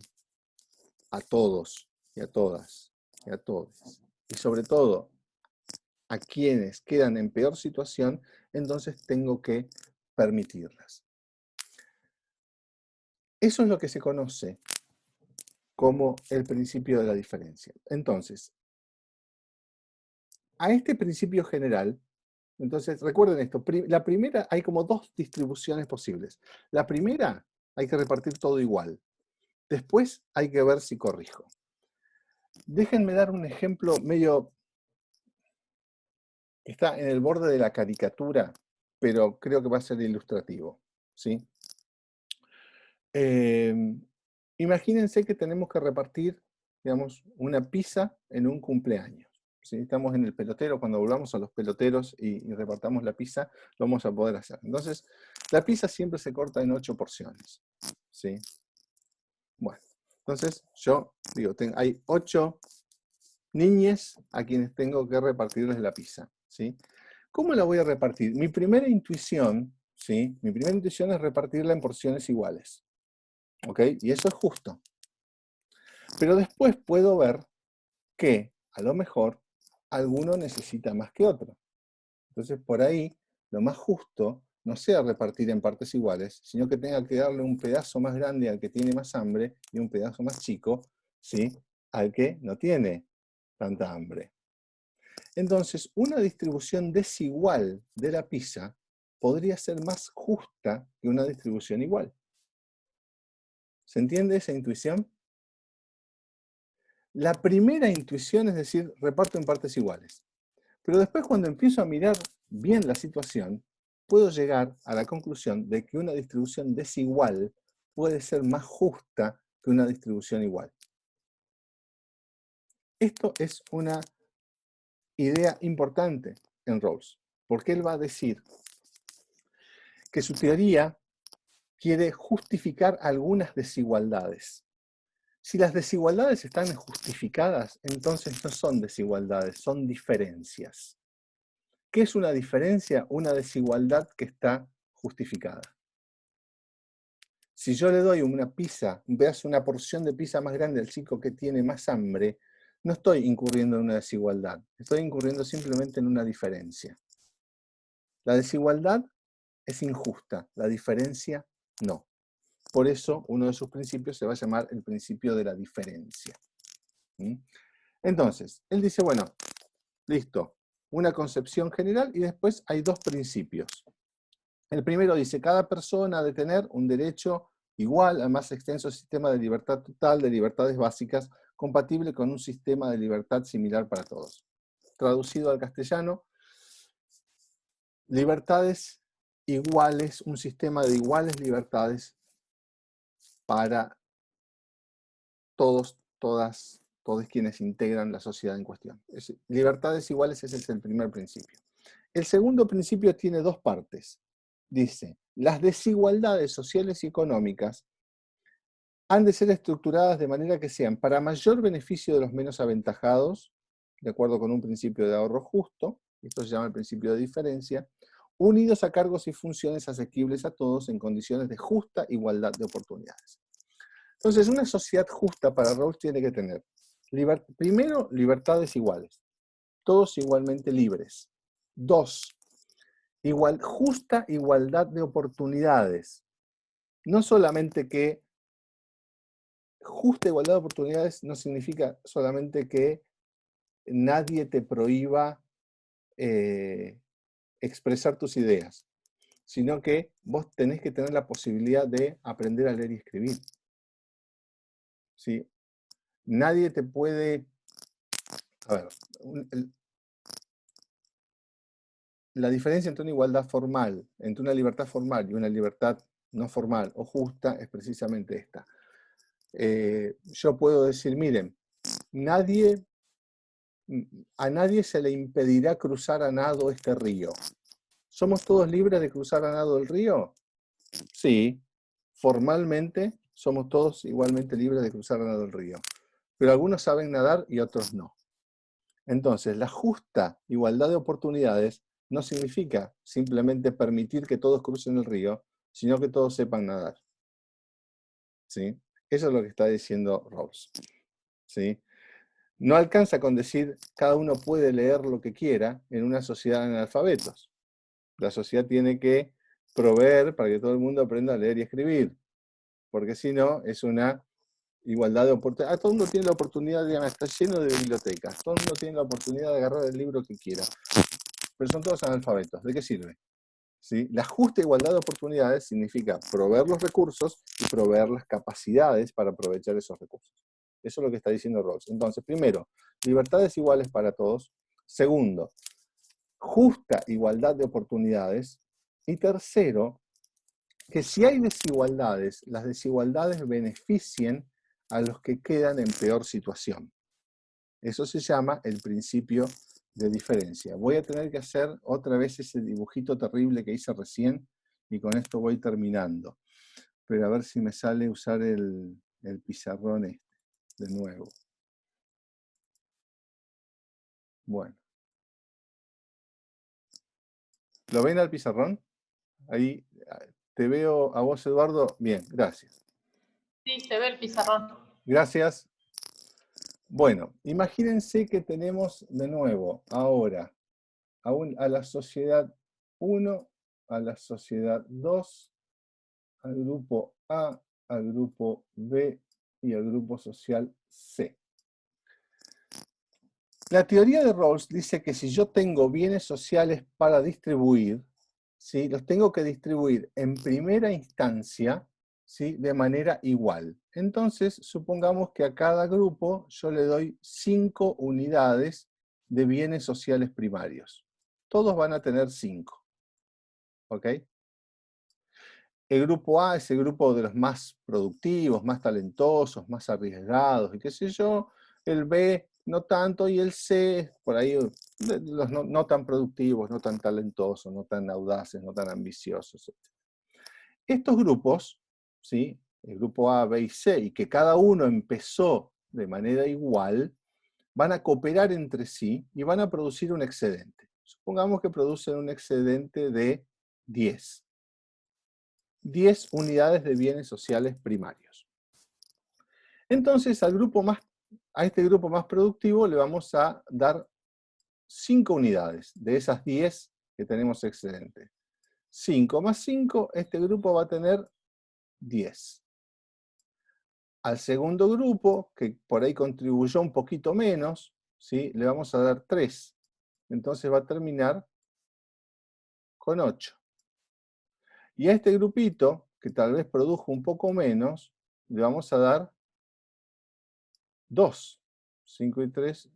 a todos y a todas y a todos, y sobre todo a quienes quedan en peor situación, entonces tengo que permitirlas. Eso es lo que se conoce como el principio de la diferencia. Entonces, a este principio general, entonces recuerden esto, la primera, hay como dos distribuciones posibles. La primera, hay que repartir todo igual. Después hay que ver si corrijo. Déjenme dar un ejemplo medio, está en el borde de la caricatura, pero creo que va a ser ilustrativo, ¿sí? Imagínense que tenemos que repartir, digamos, una pizza en un cumpleaños. ¿Sí? Estamos en el pelotero, cuando volvamos a los peloteros y repartamos la pizza, lo vamos a poder hacer. Entonces, la pizza siempre se corta en 8 porciones. ¿Sí? Bueno, entonces yo digo, hay 8 niñes a quienes tengo que repartirles la pizza. ¿Sí? ¿Cómo la voy a repartir? Mi primera intuición, ¿sí? Mi primera intuición es repartirla en porciones iguales. ¿Ok? Y eso es justo. Pero después puedo ver que, a lo mejor, alguno necesita más que otro. Entonces, por ahí, lo más justo no sea repartir en partes iguales, sino que tenga que darle un pedazo más grande al que tiene más hambre y un pedazo más chico, ¿sí?, al que no tiene tanta hambre. Entonces, una distribución desigual de la pizza podría ser más justa que una distribución igual. ¿Se entiende esa intuición? La primera intuición es decir, reparto en partes iguales. Pero después cuando empiezo a mirar bien la situación, puedo llegar a la conclusión de que una distribución desigual puede ser más justa que una distribución igual. Esto es una idea importante en Rawls, porque él va a decir que su teoría quiere justificar algunas desigualdades. Si las desigualdades están justificadas, entonces no son desigualdades, son diferencias. ¿Qué es una diferencia? Una desigualdad que está justificada. Si yo le doy una pizza, una porción de pizza más grande al chico que tiene más hambre, no estoy incurriendo en una desigualdad, estoy incurriendo simplemente en una diferencia. La desigualdad es injusta, la diferencia no. Por eso, uno de sus principios se va a llamar el principio de la diferencia. Entonces, él dice, bueno, listo, una concepción general y después hay dos principios. El primero dice, cada persona ha de tener un derecho igual al más extenso sistema de libertad total, de libertades básicas, compatible con un sistema de libertad similar para todos. Traducido al castellano, libertades iguales, un sistema de iguales libertades para todos, todas, todos quienes integran la sociedad en cuestión. Libertades iguales, ese es el primer principio. El segundo principio tiene dos partes. Dice, las desigualdades sociales y económicas han de ser estructuradas de manera que sean para mayor beneficio de los menos aventajados, de acuerdo con un principio de ahorro justo, esto se llama el principio de diferencia, unidos a cargos y funciones asequibles a todos en condiciones de justa igualdad de oportunidades. Entonces, una sociedad justa para Rawls tiene que tener, primero, libertades iguales, todos igualmente libres. 2, justa igualdad de oportunidades. No solamente que justa igualdad de oportunidades no significa solamente que nadie te prohíba expresar tus ideas, sino que vos tenés que tener la posibilidad de aprender a leer y escribir. ¿Sí? Nadie te puede... A ver, la diferencia entre una igualdad formal, entre una libertad formal y una libertad no formal o justa es precisamente esta. Yo puedo decir, miren, a nadie se le impedirá cruzar a nado este río. ¿Somos todos libres de cruzar a nado el río? Sí, formalmente somos todos igualmente libres de cruzar a nado el río. Pero algunos saben nadar y otros no. Entonces, la justa igualdad de oportunidades no significa simplemente permitir que todos crucen el río, sino que todos sepan nadar. ¿Sí? Eso es lo que está diciendo Rawls. ¿Sí? No alcanza con decir cada uno puede leer lo que quiera en una sociedad de analfabetos. La sociedad tiene que proveer para que todo el mundo aprenda a leer y escribir, porque si no, es una igualdad de oportunidades. Todo el mundo tiene la oportunidad, está lleno de bibliotecas, todo el mundo tiene la oportunidad de agarrar el libro que quiera, pero son todos analfabetos. ¿De qué sirve? ¿Sí? La justa igualdad de oportunidades significa proveer los recursos y proveer las capacidades para aprovechar esos recursos. Eso es lo que está diciendo Rawls. Entonces, primero, libertades iguales para todos. Segundo, justa igualdad de oportunidades. Y tercero, que si hay desigualdades, las desigualdades beneficien a los que quedan en peor situación. Eso se llama el principio de diferencia. Voy a tener que hacer otra vez ese dibujito terrible que hice recién y con esto voy terminando. Pero a ver si me sale usar el pizarrón este de nuevo. Bueno. ¿Lo ven al pizarrón? Ahí te veo a vos, Eduardo. Bien, gracias. Sí, se ve el pizarrón. Gracias. Bueno, imagínense que tenemos de nuevo ahora a la sociedad 1, a la sociedad 2, al grupo A, al grupo B y al grupo social C. La teoría de Rawls dice que si yo tengo bienes sociales para distribuir, ¿sí? Los tengo que distribuir en primera instancia, ¿sí? De manera igual. Entonces, supongamos que a cada grupo yo le doy 5 unidades de bienes sociales primarios. Todos van a tener 5. ¿Ok? El grupo A es el grupo de los más productivos, más talentosos, más arriesgados, y qué sé yo. El B no tanto, y el C, por ahí, los no tan productivos, no tan talentosos, no tan audaces, no tan ambiciosos, etc. Estos grupos, ¿sí? El grupo A, B y C, y que cada uno empezó de manera igual, van a cooperar entre sí y van a producir un excedente. Supongamos que producen un excedente de 10. 10 unidades de bienes sociales primarios. Entonces, a este grupo más productivo le vamos a dar 5 unidades de esas 10 que tenemos excedente. 5 más 5, este grupo va a tener 10. Al segundo grupo, que por ahí contribuyó un poquito menos, ¿sí? Le vamos a dar 3. Entonces va a terminar con 8. Y a este grupito, que tal vez produjo un poco menos, le vamos a dar 2. 5 y 3,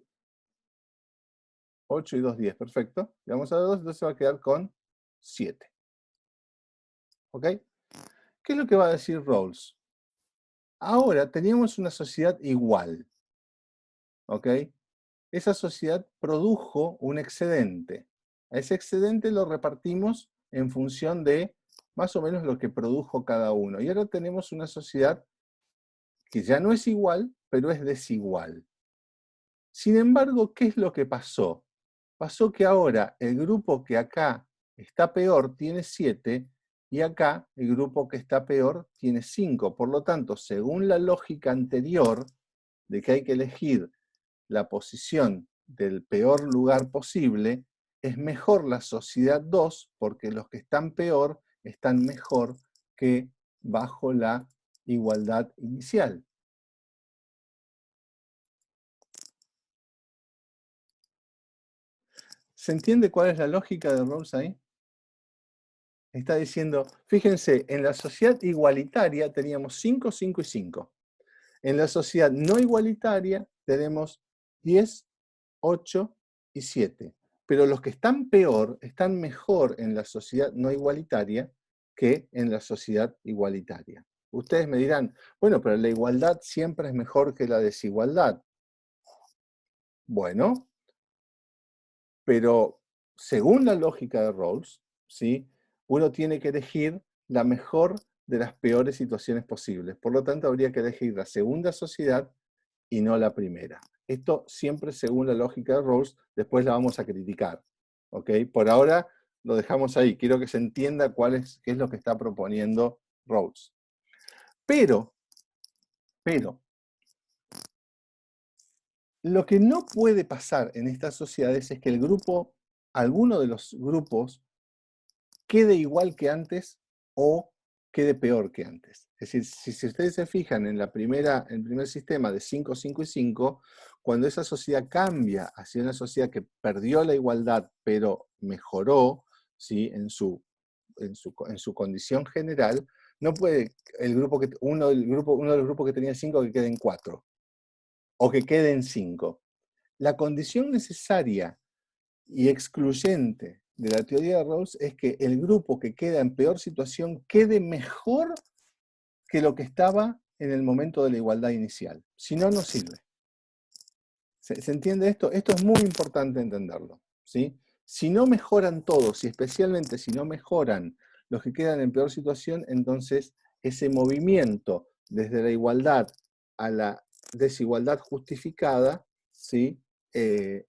8 y 2, 10. Perfecto. Le vamos a dar 2, entonces va a quedar con 7. ¿Ok? ¿Qué es lo que va a decir Rawls? Ahora teníamos una sociedad igual. ¿Ok? Esa sociedad produjo un excedente. A ese excedente lo repartimos en función de más o menos lo que produjo cada uno. Y ahora tenemos una sociedad que ya no es igual, pero es desigual. Sin embargo, ¿qué es lo que pasó? Pasó que ahora el grupo que acá está peor tiene 7 y acá el grupo que está peor tiene 5. Por lo tanto, según la lógica anterior de que hay que elegir la posición del peor lugar posible, es mejor la sociedad 2 porque los que están peor están mejor que bajo la igualdad inicial. ¿Se entiende cuál es la lógica de Rawls ahí? Está diciendo, fíjense, en la sociedad igualitaria teníamos 5, 5 y 5. En la sociedad no igualitaria tenemos 10, 8 y 7. Pero los que están peor, están mejor en la sociedad no igualitaria que en la sociedad igualitaria. Ustedes me dirán, bueno, pero la igualdad siempre es mejor que la desigualdad. Bueno, pero según la lógica de Rawls, ¿sí?, uno tiene que elegir la mejor de las peores situaciones posibles. Por lo tanto, habría que elegir la segunda sociedad y no la primera. Esto siempre según la lógica de Rawls, después la vamos a criticar. ¿Ok? Por ahora lo dejamos ahí. Quiero que se entienda qué es lo que está proponiendo Rawls. Pero, lo que no puede pasar en estas sociedades es que alguno de los grupos, quede igual que antes o quede peor que antes. Es decir, si ustedes se fijan en el primer sistema de 5, 5 y 5, cuando esa sociedad cambia hacia una sociedad que perdió la igualdad pero mejoró, ¿sí?, en su condición general, no puede uno de los grupos que tenía 5 que quede en 4 o que quede en 5. La condición necesaria y excluyente de la teoría de Rawls es que el grupo que queda en peor situación quede mejor que lo que estaba en el momento de la igualdad inicial. Si no, no sirve. ¿Se entiende esto? Esto es muy importante entenderlo, ¿sí? Si no mejoran todos, y especialmente si no mejoran los que quedan en peor situación, entonces ese movimiento desde la igualdad a la desigualdad justificada, ¿sí?,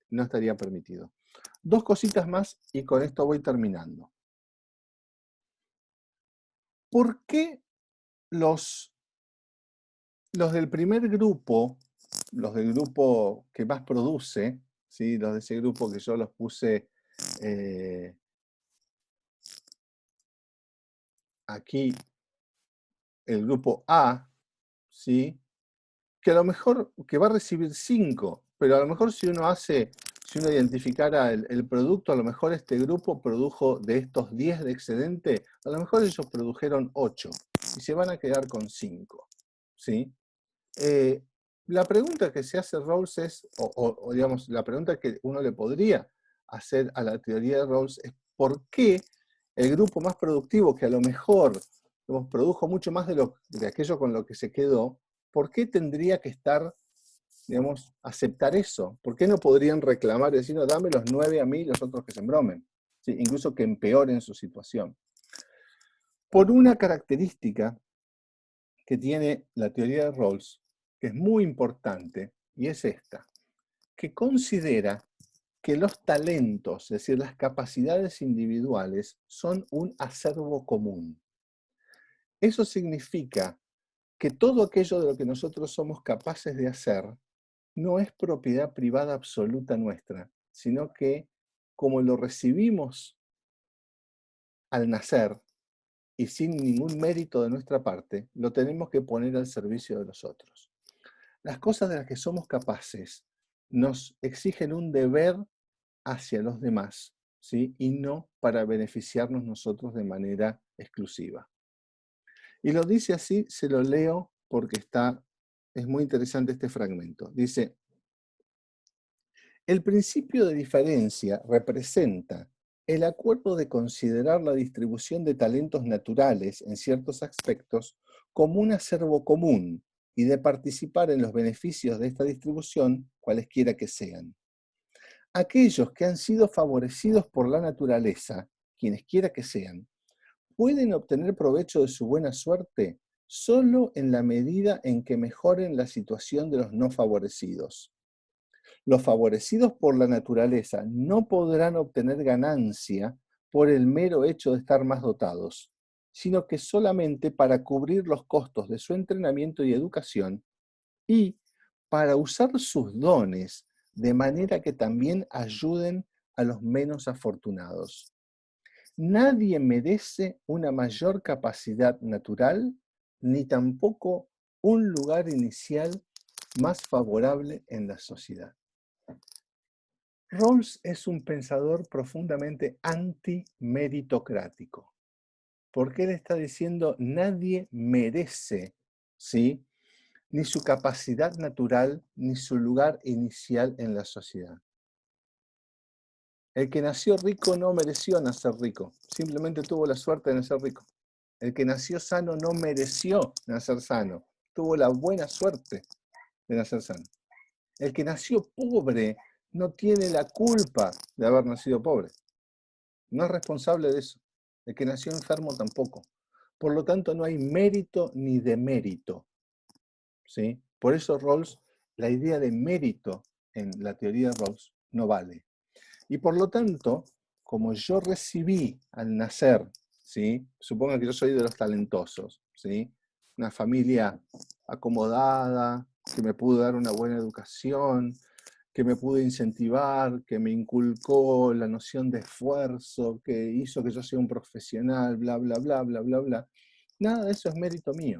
no estaría permitido. Dos cositas más y con esto voy terminando. ¿Por qué los del primer grupo, los del grupo que más produce, ¿sí?, los de ese grupo que yo los puse aquí, el grupo A, ¿sí?, que a lo mejor que va a recibir 5, pero a lo mejor si uno identificara el producto, a lo mejor este grupo produjo de estos 10 de excedente, a lo mejor ellos produjeron 8 y se van a quedar con 5, ¿sí? La pregunta que se hace Rawls es, o digamos, la pregunta que uno le podría hacer a la teoría de Rawls es ¿por qué el grupo más productivo, que a lo mejor produjo mucho más de aquello con lo que se quedó, ¿por qué tendría que aceptar eso? ¿Por qué no podrían reclamar y decir, no, dame los 9 a mí y los otros que se embromen? ¿Sí? Incluso que empeoren su situación. Por una característica que tiene la teoría de Rawls, que es muy importante, y es esta, que considera que los talentos, es decir, las capacidades individuales, son un acervo común. Eso significa que todo aquello de lo que nosotros somos capaces de hacer no es propiedad privada absoluta nuestra, sino que como lo recibimos al nacer y sin ningún mérito de nuestra parte, lo tenemos que poner al servicio de los otros. Las cosas de las que somos capaces nos exigen un deber hacia los demás, ¿sí?, y no para beneficiarnos nosotros de manera exclusiva. Y lo dice así, se lo leo porque es muy interesante este fragmento. Dice, el principio de diferencia representa el acuerdo de considerar la distribución de talentos naturales en ciertos aspectos como un acervo común y de participar en los beneficios de esta distribución, cualesquiera que sean. Aquellos que han sido favorecidos por la naturaleza, quienesquiera que sean, pueden obtener provecho de su buena suerte solo en la medida en que mejoren la situación de los no favorecidos. Los favorecidos por la naturaleza no podrán obtener ganancia por el mero hecho de estar más dotados, sino que solamente para cubrir los costos de su entrenamiento y educación y para usar sus dones de manera que también ayuden a los menos afortunados. Nadie merece una mayor capacidad natural, ni tampoco un lugar inicial más favorable en la sociedad. Rawls es un pensador profundamente antimeritocrático, porque él está diciendo nadie merece, ¿sí?, ni su capacidad natural, ni su lugar inicial en la sociedad. El que nació rico no mereció nacer rico, simplemente tuvo la suerte de nacer rico. El que nació sano no mereció nacer sano, tuvo la buena suerte de nacer sano. El que nació pobre no tiene la culpa de haber nacido pobre. No es responsable de eso. El que nació enfermo tampoco. Por lo tanto, no hay mérito ni demérito, ¿sí? Por eso Rawls, la idea de mérito en la teoría de Rawls no vale. Y por lo tanto, como yo recibí al nacer, ¿sí?, supongan que yo soy de los talentosos, ¿sí?, una familia acomodada, que me pudo dar una buena educación, que me pudo incentivar, que me inculcó la noción de esfuerzo, que hizo que yo sea un profesional, bla, bla, bla, bla, bla, bla. Nada de eso es mérito mío.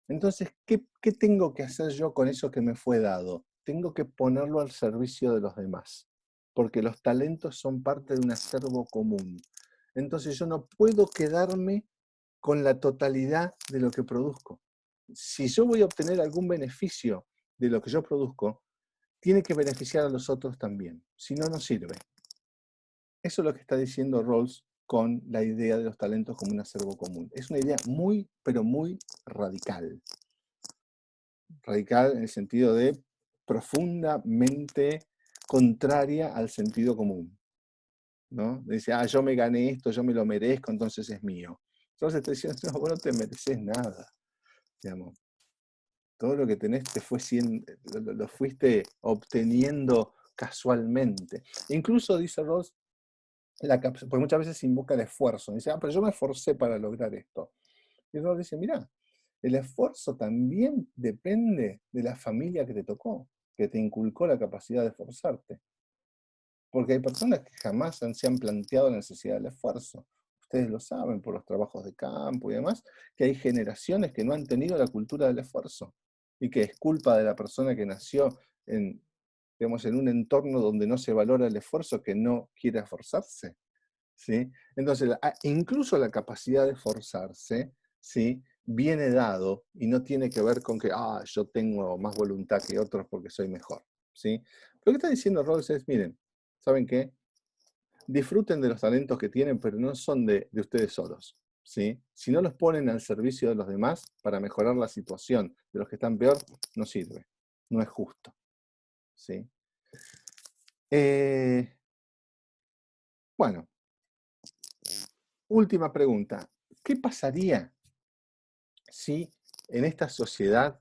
Entonces, ¿qué tengo que hacer yo con eso que me fue dado? Tengo que ponerlo al servicio de los demás, porque los talentos son parte de un acervo común. Entonces yo no puedo quedarme con la totalidad de lo que produzco. Si yo voy a obtener algún beneficio de lo que yo produzco, tiene que beneficiar a los otros también, si no, no sirve. Eso es lo que está diciendo Rawls con la idea de los talentos como un acervo común. Es una idea muy, pero muy radical. Radical en el sentido de profundamente contraria al sentido común, ¿no? Dice, yo me gané esto, yo me lo merezco, entonces es mío. Entonces te diciendo, no, vos no te mereces nada, digamos. Todo lo que tenés lo fuiste obteniendo casualmente. Incluso, dice Rawls, porque muchas veces se invoca el esfuerzo. Dice, pero yo me esforcé para lograr esto. Y Rawls dice, mirá, el esfuerzo también depende de la familia que te tocó, que te inculcó la capacidad de esforzarte. Porque hay personas que jamás se han planteado la necesidad del esfuerzo. Ustedes lo saben por los trabajos de campo y demás, que hay generaciones que no han tenido la cultura del esfuerzo y que es culpa de la persona que nació en, digamos, en un entorno donde no se valora el esfuerzo que no quiere esforzarse, ¿sí? Entonces, incluso la capacidad de esforzarse, ¿sí?, viene dado y no tiene que ver con que yo tengo más voluntad que otros porque soy mejor, ¿sí? Lo que está diciendo Rawls es, miren, ¿saben qué? Disfruten de los talentos que tienen, pero no son de ustedes solos, ¿sí? Si no los ponen al servicio de los demás para mejorar la situación de los que están peor, no sirve, no es justo, ¿sí? Bueno, última pregunta. ¿Qué pasaría si en esta sociedad,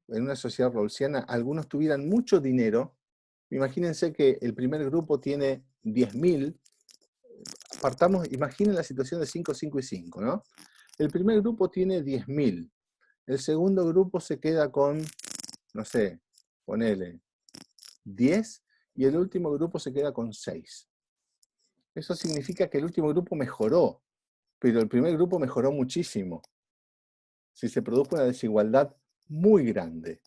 en una sociedad rawlsiana, algunos tuvieran mucho dinero? Imagínense que el primer grupo tiene 10.000. Imaginen la situación de 5, 5 y 5, ¿no? El primer grupo tiene 10.000. El segundo grupo se queda con, no sé, ponele 10, y el último grupo se queda con 6. Eso significa que el último grupo mejoró, pero el primer grupo mejoró muchísimo. Si se produjo una desigualdad muy grande.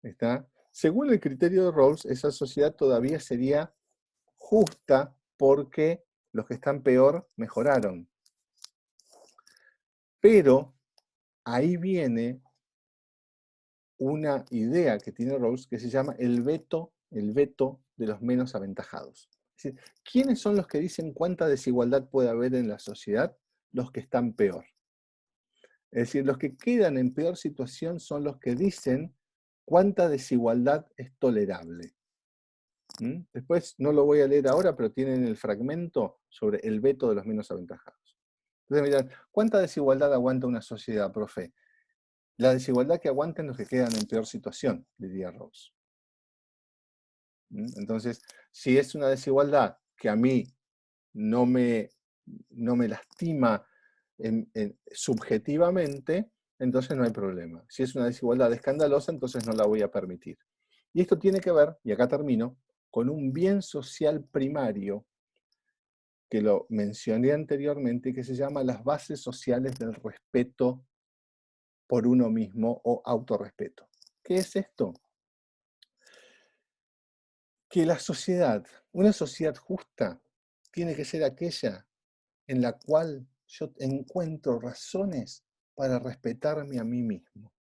¿Está? Según el criterio de Rawls, esa sociedad todavía sería justa porque los que están peor mejoraron. Pero ahí viene una idea que tiene Rawls que se llama el veto de los menos aventajados. Es decir, ¿quiénes son los que dicen cuánta desigualdad puede haber en la sociedad? Los que están peor. Es decir, los que quedan en peor situación son los que dicen cuánta desigualdad es tolerable. Después no lo voy a leer ahora, pero tienen el fragmento sobre el veto de los menos aventajados. Entonces miran, ¿cuánta desigualdad aguanta una sociedad, profe? La desigualdad que aguantan los que quedan en peor situación, diría Rawls. Entonces, si es una desigualdad que a mí no me lastima subjetivamente, entonces no hay problema. Si es una desigualdad escandalosa, entonces no la voy a permitir. Y esto tiene que ver, y acá termino, con un bien social primario que lo mencioné anteriormente, que se llama las bases sociales del respeto por uno mismo o autorrespeto. ¿Qué es esto? que la sociedad, una sociedad justa, tiene que ser aquella en la cual yo encuentro razones para respetarme a mí mismo.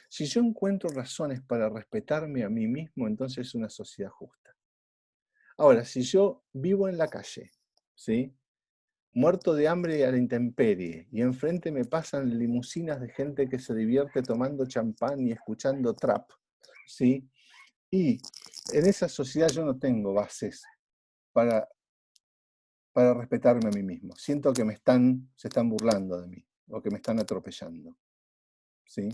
Si yo encuentro razones para respetarme a mí mismo, entonces es una sociedad justa. Ahora, si yo vivo en la calle, ¿sí?, muerto de hambre a la intemperie, y enfrente me pasan limusinas de gente que se divierte tomando champán y escuchando trap, ¿sí?, y en esa sociedad yo no tengo bases para respetarme a mí mismo. Siento que se están burlando de mí, o que me están atropellando, ¿sí?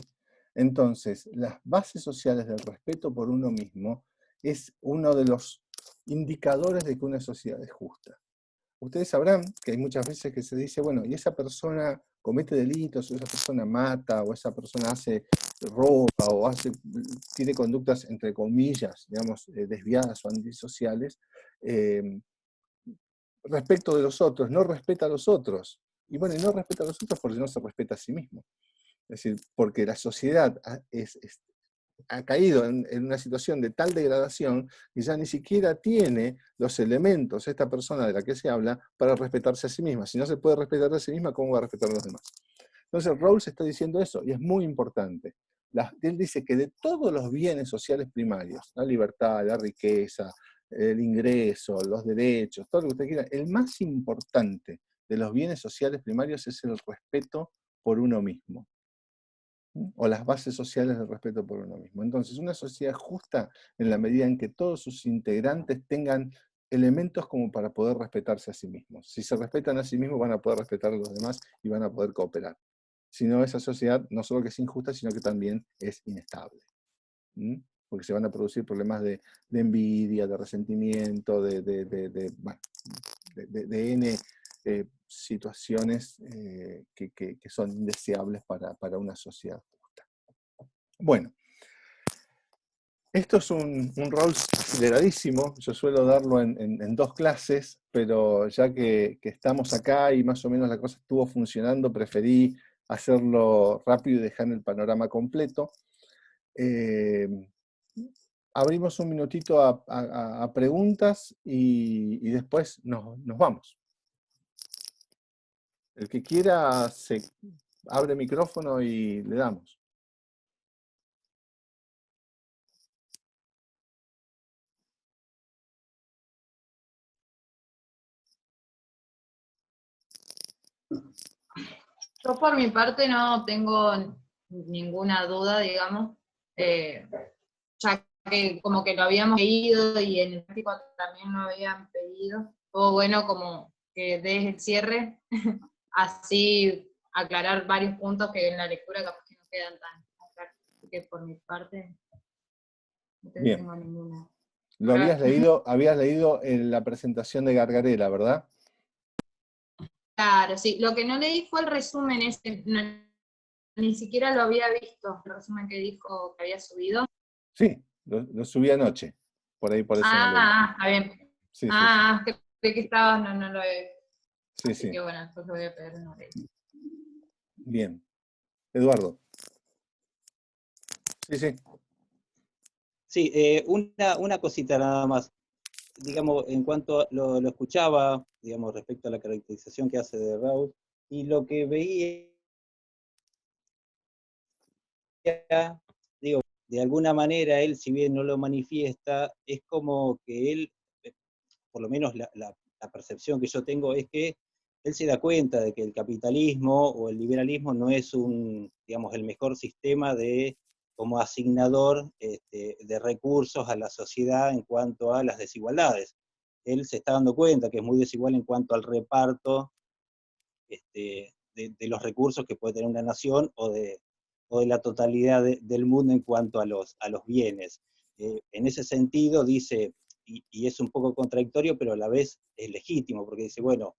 Entonces, las bases sociales del respeto por uno mismo es uno de los indicadores de que una sociedad es justa. Ustedes sabrán que hay muchas veces que se dice, bueno, y esa persona comete delitos, o esa persona mata, o esa persona roba, o tiene conductas, entre comillas, digamos, desviadas o antisociales, respecto de los otros, no respeta a los otros. Y bueno, y no respeta a los otros porque no se respeta a sí mismo. Es decir, porque la sociedad ha caído en una situación de tal degradación que ya ni siquiera tiene los elementos, esta persona de la que se habla, para respetarse a sí misma. Si no se puede respetar a sí misma, ¿cómo va a respetar a los demás? Entonces Rawls está diciendo eso, y es muy importante. Él dice que de todos los bienes sociales primarios, la libertad, la riqueza, el ingreso, los derechos, todo lo que usted quiera, el más importante de los bienes sociales primarios es el respeto por uno mismo, o las bases sociales del respeto por uno mismo. Entonces, una sociedad justa en la medida en que todos sus integrantes tengan elementos como para poder respetarse a sí mismos. Si se respetan a sí mismos, van a poder respetar a los demás y van a poder cooperar. Si no, esa sociedad no solo que es injusta, sino que también es inestable. Porque se van a producir problemas de envidia, de resentimiento, de N situaciones que son indeseables para una sociedad justa. Bueno, esto es un Rawls aceleradísimo. Yo suelo darlo en 2 clases, pero ya que estamos acá y más o menos la cosa estuvo funcionando, preferí hacerlo rápido y dejar el panorama completo. Abrimos un minutito a preguntas y después nos vamos. El que quiera se abre micrófono y le damos. Yo por mi parte no tengo ninguna duda, digamos, ya que como que lo habíamos pedido y en el práctico también lo habían pedido. Todo bueno como que des el cierre, así aclarar varios puntos que en la lectura capaz que no quedan tan claros. Así que por mi parte no tengo ninguna. Lo habías leído en la presentación de Gargarella, ¿verdad? Claro, sí. Lo que no leí fue el resumen ese, ni siquiera lo había visto, el resumen que dijo que había subido. Sí, lo subí anoche, por ahí por eso. Está bien. Sí, Creo que estaba, no lo he visto. Sí, Así sí. que bueno, después lo voy a pedir una vez. Bien. Eduardo. Sí. Sí, una cosita nada más. Digamos, en cuanto lo escuchaba, digamos, respecto a la caracterización que hace de Rawls, y lo que veía, digo, de alguna manera él, si bien no lo manifiesta, es como que él, por lo menos la percepción que yo tengo es que él se da cuenta de que el capitalismo o el liberalismo no es digamos, el mejor sistema como asignador de recursos a la sociedad en cuanto a las desigualdades. Él se está dando cuenta que es muy desigual en cuanto al reparto de los recursos que puede tener una nación o de la totalidad del mundo en cuanto a los bienes. En ese sentido dice, y es un poco contradictorio, pero a la vez es legítimo, porque dice, bueno,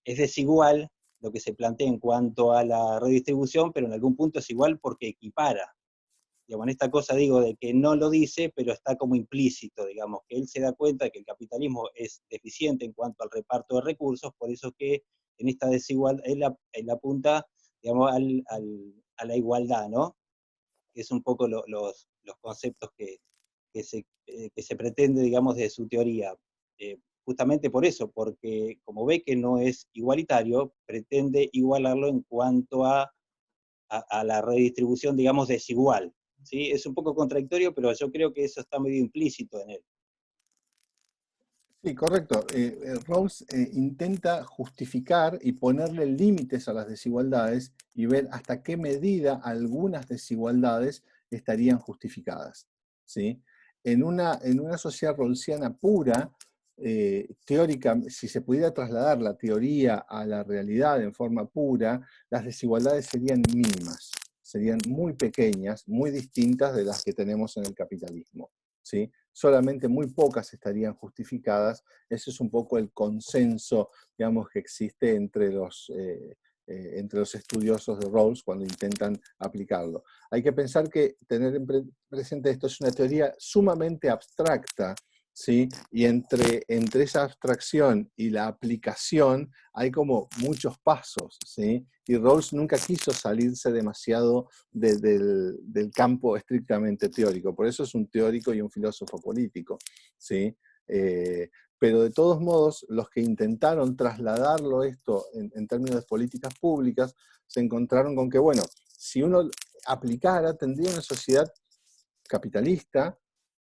es desigual lo que se plantea en cuanto a la redistribución, pero en algún punto es igual porque equipara. Digamos, en esta cosa digo de que no lo dice, pero está como implícito, digamos, que él se da cuenta de que el capitalismo es deficiente en cuanto al reparto de recursos, por eso que en esta desigualdad, él apunta, digamos, a la igualdad, ¿no? Que es un poco los conceptos que se que se pretende, digamos, de su teoría. Justamente por eso, porque como ve que no es igualitario, pretende igualarlo en cuanto a la redistribución, digamos, desigual. ¿Sí? Es un poco contradictorio, pero yo creo que eso está medio implícito en él. Sí, correcto. Rawls intenta justificar y ponerle límites a las desigualdades y ver hasta qué medida algunas desigualdades estarían justificadas, ¿sí? En una sociedad rawlsiana pura, teórica, si se pudiera trasladar la teoría a la realidad en forma pura, las desigualdades serían mínimas, serían muy pequeñas, muy distintas de las que tenemos en el capitalismo, ¿sí? Solamente muy pocas estarían justificadas. Ese es un poco el consenso, digamos, que existe entre los estudiosos de Rawls cuando intentan aplicarlo. Hay que pensar que tener presente esto es una teoría sumamente abstracta, ¿sí? Y entre esa abstracción y la aplicación hay como muchos pasos, ¿sí? Y Rawls nunca quiso salirse demasiado del campo estrictamente teórico, por eso es un teórico y un filósofo político, ¿sí? Pero de todos modos, los que intentaron trasladarlo esto en términos de políticas públicas, se encontraron con que, bueno, si uno aplicara, tendría una sociedad capitalista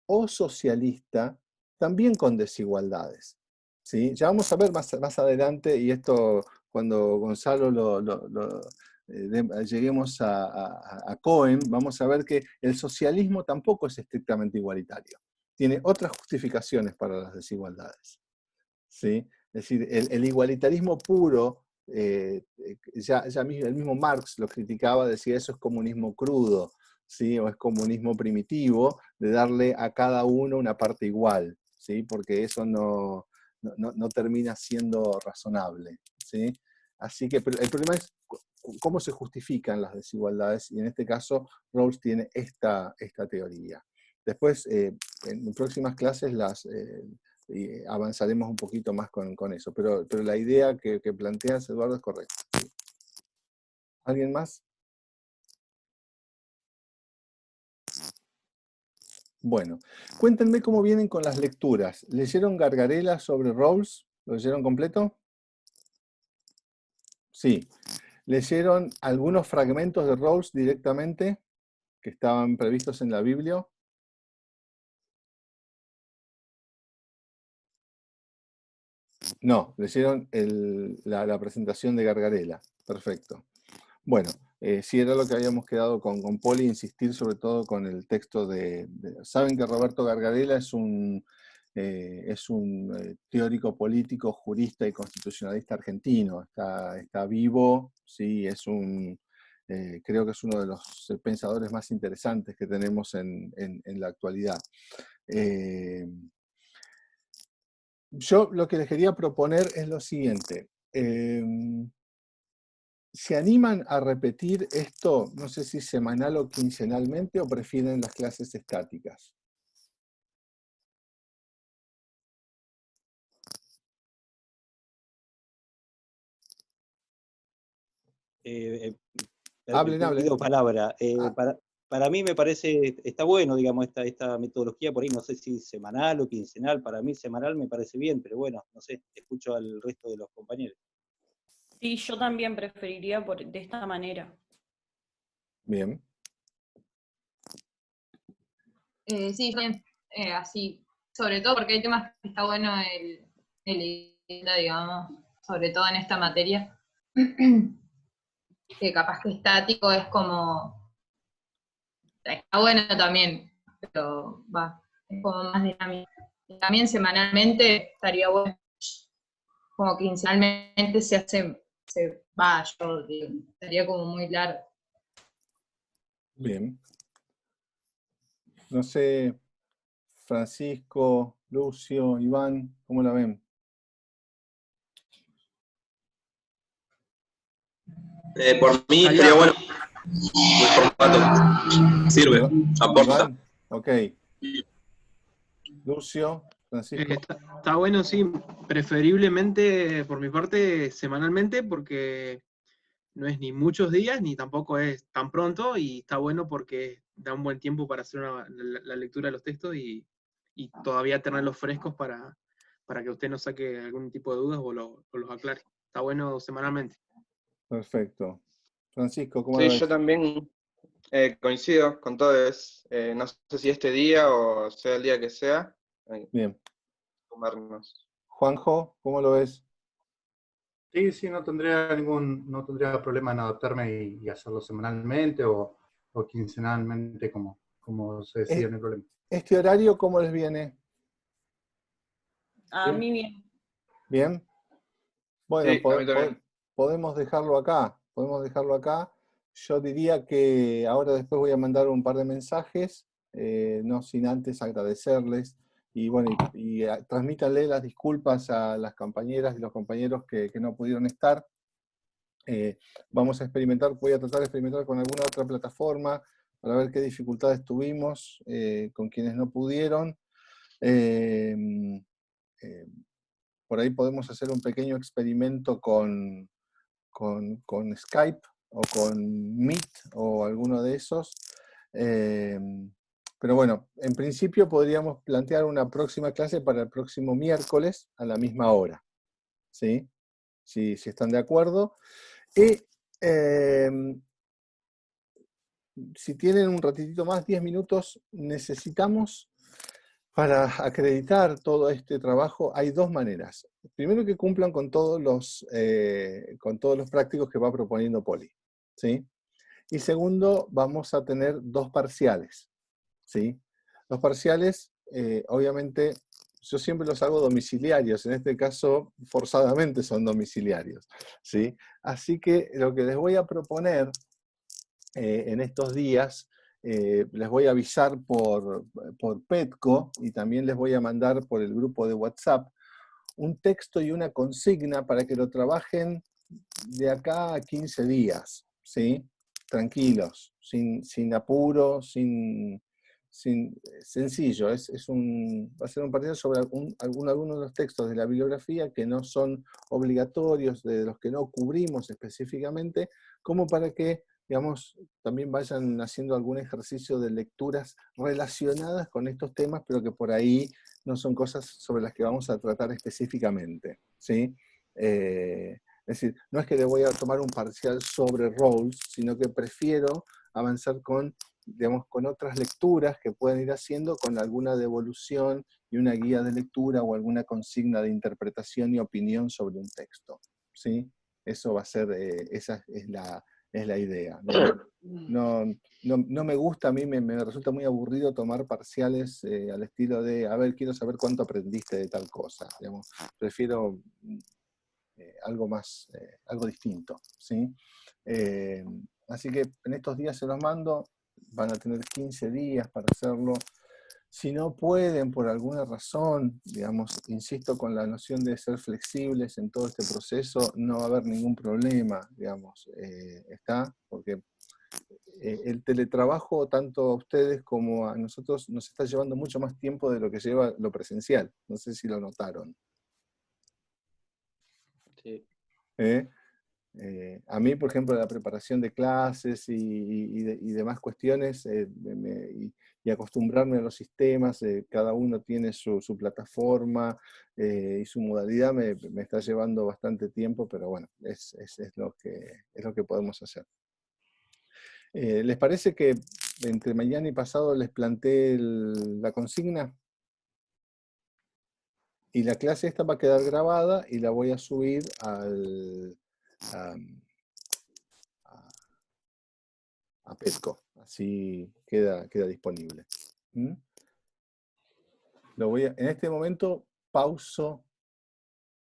o socialista, también con desigualdades, ¿sí? Ya vamos a ver más adelante, y esto cuando Gonzalo lleguemos a Cohen, vamos a ver que el socialismo tampoco es estrictamente igualitario. Tiene otras justificaciones para las desigualdades, ¿sí? Es decir, el igualitarismo puro, ya el mismo Marx lo criticaba, decía eso es comunismo crudo, ¿sí? O es comunismo primitivo, de darle a cada uno una parte igual, ¿sí? Porque eso no termina siendo razonable, ¿sí? Así que pero el problema es cómo se justifican las desigualdades, y en este caso Rawls tiene esta teoría. Después, en próximas clases y avanzaremos un poquito más con eso, pero la idea que planteas, Eduardo, es correcta. ¿Alguien más? Bueno, cuéntenme cómo vienen con las lecturas. ¿Leyeron Gargarela sobre Rawls? ¿Lo leyeron completo? Sí. ¿Leyeron algunos fragmentos de Rawls directamente que estaban previstos en la Biblia? No, leyeron la presentación de Gargarela. Perfecto. Bueno, sí era lo que habíamos quedado con Poli, insistir sobre todo con el texto saben que Roberto Gargarela es un teórico político, jurista y constitucionalista argentino. Está vivo, sí, creo que es uno de los pensadores más interesantes que tenemos en la actualidad. Yo lo que les quería proponer es lo siguiente. ¿Se animan a repetir esto, no sé si semanal o quincenalmente, o prefieren las clases estáticas? Hablen. Pido palabra. Para mí me parece, está bueno, digamos, esta metodología, por ahí no sé si semanal o quincenal, para mí semanal me parece bien, pero bueno, no sé, escucho al resto de los compañeros. Sí, yo también preferiría de esta manera. Bien. Sí, yo también, así, sobre todo porque hay temas que está bueno digamos, sobre todo en esta materia, que capaz que estático es como, está bueno también, pero es como más dinámico. Y también semanalmente estaría bueno, como quincenalmente yo digo, estaría como muy largo. Bien. No sé, Francisco, Lucio, Iván, ¿cómo la ven? Por mí estaría bueno. El formato sirve, aporta. Iván, ok. Lucio, Francisco. Está bueno, sí, preferiblemente por mi parte semanalmente, porque no es ni muchos días ni tampoco es tan pronto, y está bueno porque da un buen tiempo para hacer la lectura de los textos y y todavía tenerlos frescos para que usted nos saque algún tipo de dudas o los aclare. Está bueno semanalmente. Perfecto. Francisco, ¿cómo lo Sí, ves? yo también coincido con todo. No sé si este día o sea el día que sea, Bien. comernos. Juanjo, ¿cómo lo ves? Sí, no tendría problema en adaptarme y hacerlo semanalmente o quincenalmente, como se decía, no hay problema. ¿Este horario cómo les viene? A Bien. mí bien. ¿Bien? Bueno, Sí, a mí también. podemos dejarlo acá. Podemos dejarlo acá. Yo diría que ahora después voy a mandar un par de mensajes, no sin antes agradecerles. Y bueno, transmítanle las disculpas a las compañeras y los compañeros que no pudieron estar. Vamos a experimentar, voy a tratar de experimentar con alguna otra plataforma para ver qué dificultades tuvimos con quienes no pudieron. Por ahí podemos hacer un pequeño experimento con Skype o con Meet o alguno de esos. Pero bueno, en principio podríamos plantear una próxima clase para el próximo miércoles a la misma hora. ¿Sí? Si están de acuerdo. Y si tienen un ratitito más, 10 minutos, necesitamos, para acreditar todo este trabajo, hay dos maneras. Primero, que cumplan con todos los prácticos que va proponiendo Poli, ¿sí? Y segundo, vamos a tener dos parciales, ¿sí? Los parciales, obviamente, yo siempre los hago domiciliarios, en este caso, forzadamente son domiciliarios, ¿sí? Así que lo que les voy a proponer en estos días, les voy a avisar por Petco y también les voy a mandar por el grupo de WhatsApp un texto y una consigna para que lo trabajen de acá a 15 días, ¿sí? Tranquilos, sin apuro, sencillo. Va a ser un partido sobre algunos de los textos de la bibliografía que no son obligatorios, de los que no cubrimos específicamente, como para que, digamos, también vayan haciendo algún ejercicio de lecturas relacionadas con estos temas, pero que por ahí no son cosas sobre las que vamos a tratar específicamente, ¿sí? Es decir, no es que le voy a tomar un parcial sobre Rawls, sino que prefiero avanzar con otras lecturas que pueden ir haciendo con alguna devolución y una guía de lectura o alguna consigna de interpretación y opinión sobre un texto, ¿sí? Eso va a ser, esa es la idea. No me gusta, a mí me resulta muy aburrido tomar parciales al estilo de, a ver, quiero saber cuánto aprendiste de tal cosa. Digamos. Prefiero algo más, algo distinto, ¿sí? Así que en estos días se los mando, van a tener 15 días para hacerlo. Si no pueden, por alguna razón, digamos, insisto con la noción de ser flexibles en todo este proceso, no va a haber ningún problema, digamos, ¿está? Porque el teletrabajo, tanto a ustedes como a nosotros, nos está llevando mucho más tiempo de lo que lleva lo presencial. No sé si lo notaron. Sí. A mí, por ejemplo, la preparación de clases y demás cuestiones, y acostumbrarme a los sistemas, cada uno tiene su plataforma y su modalidad, me está llevando bastante tiempo, pero bueno, es lo que podemos hacer. ¿Les parece que entre mañana y pasado les planteé la consigna? Y la clase esta va a quedar grabada y la voy a subir a Petco, así queda disponible. En este momento pauso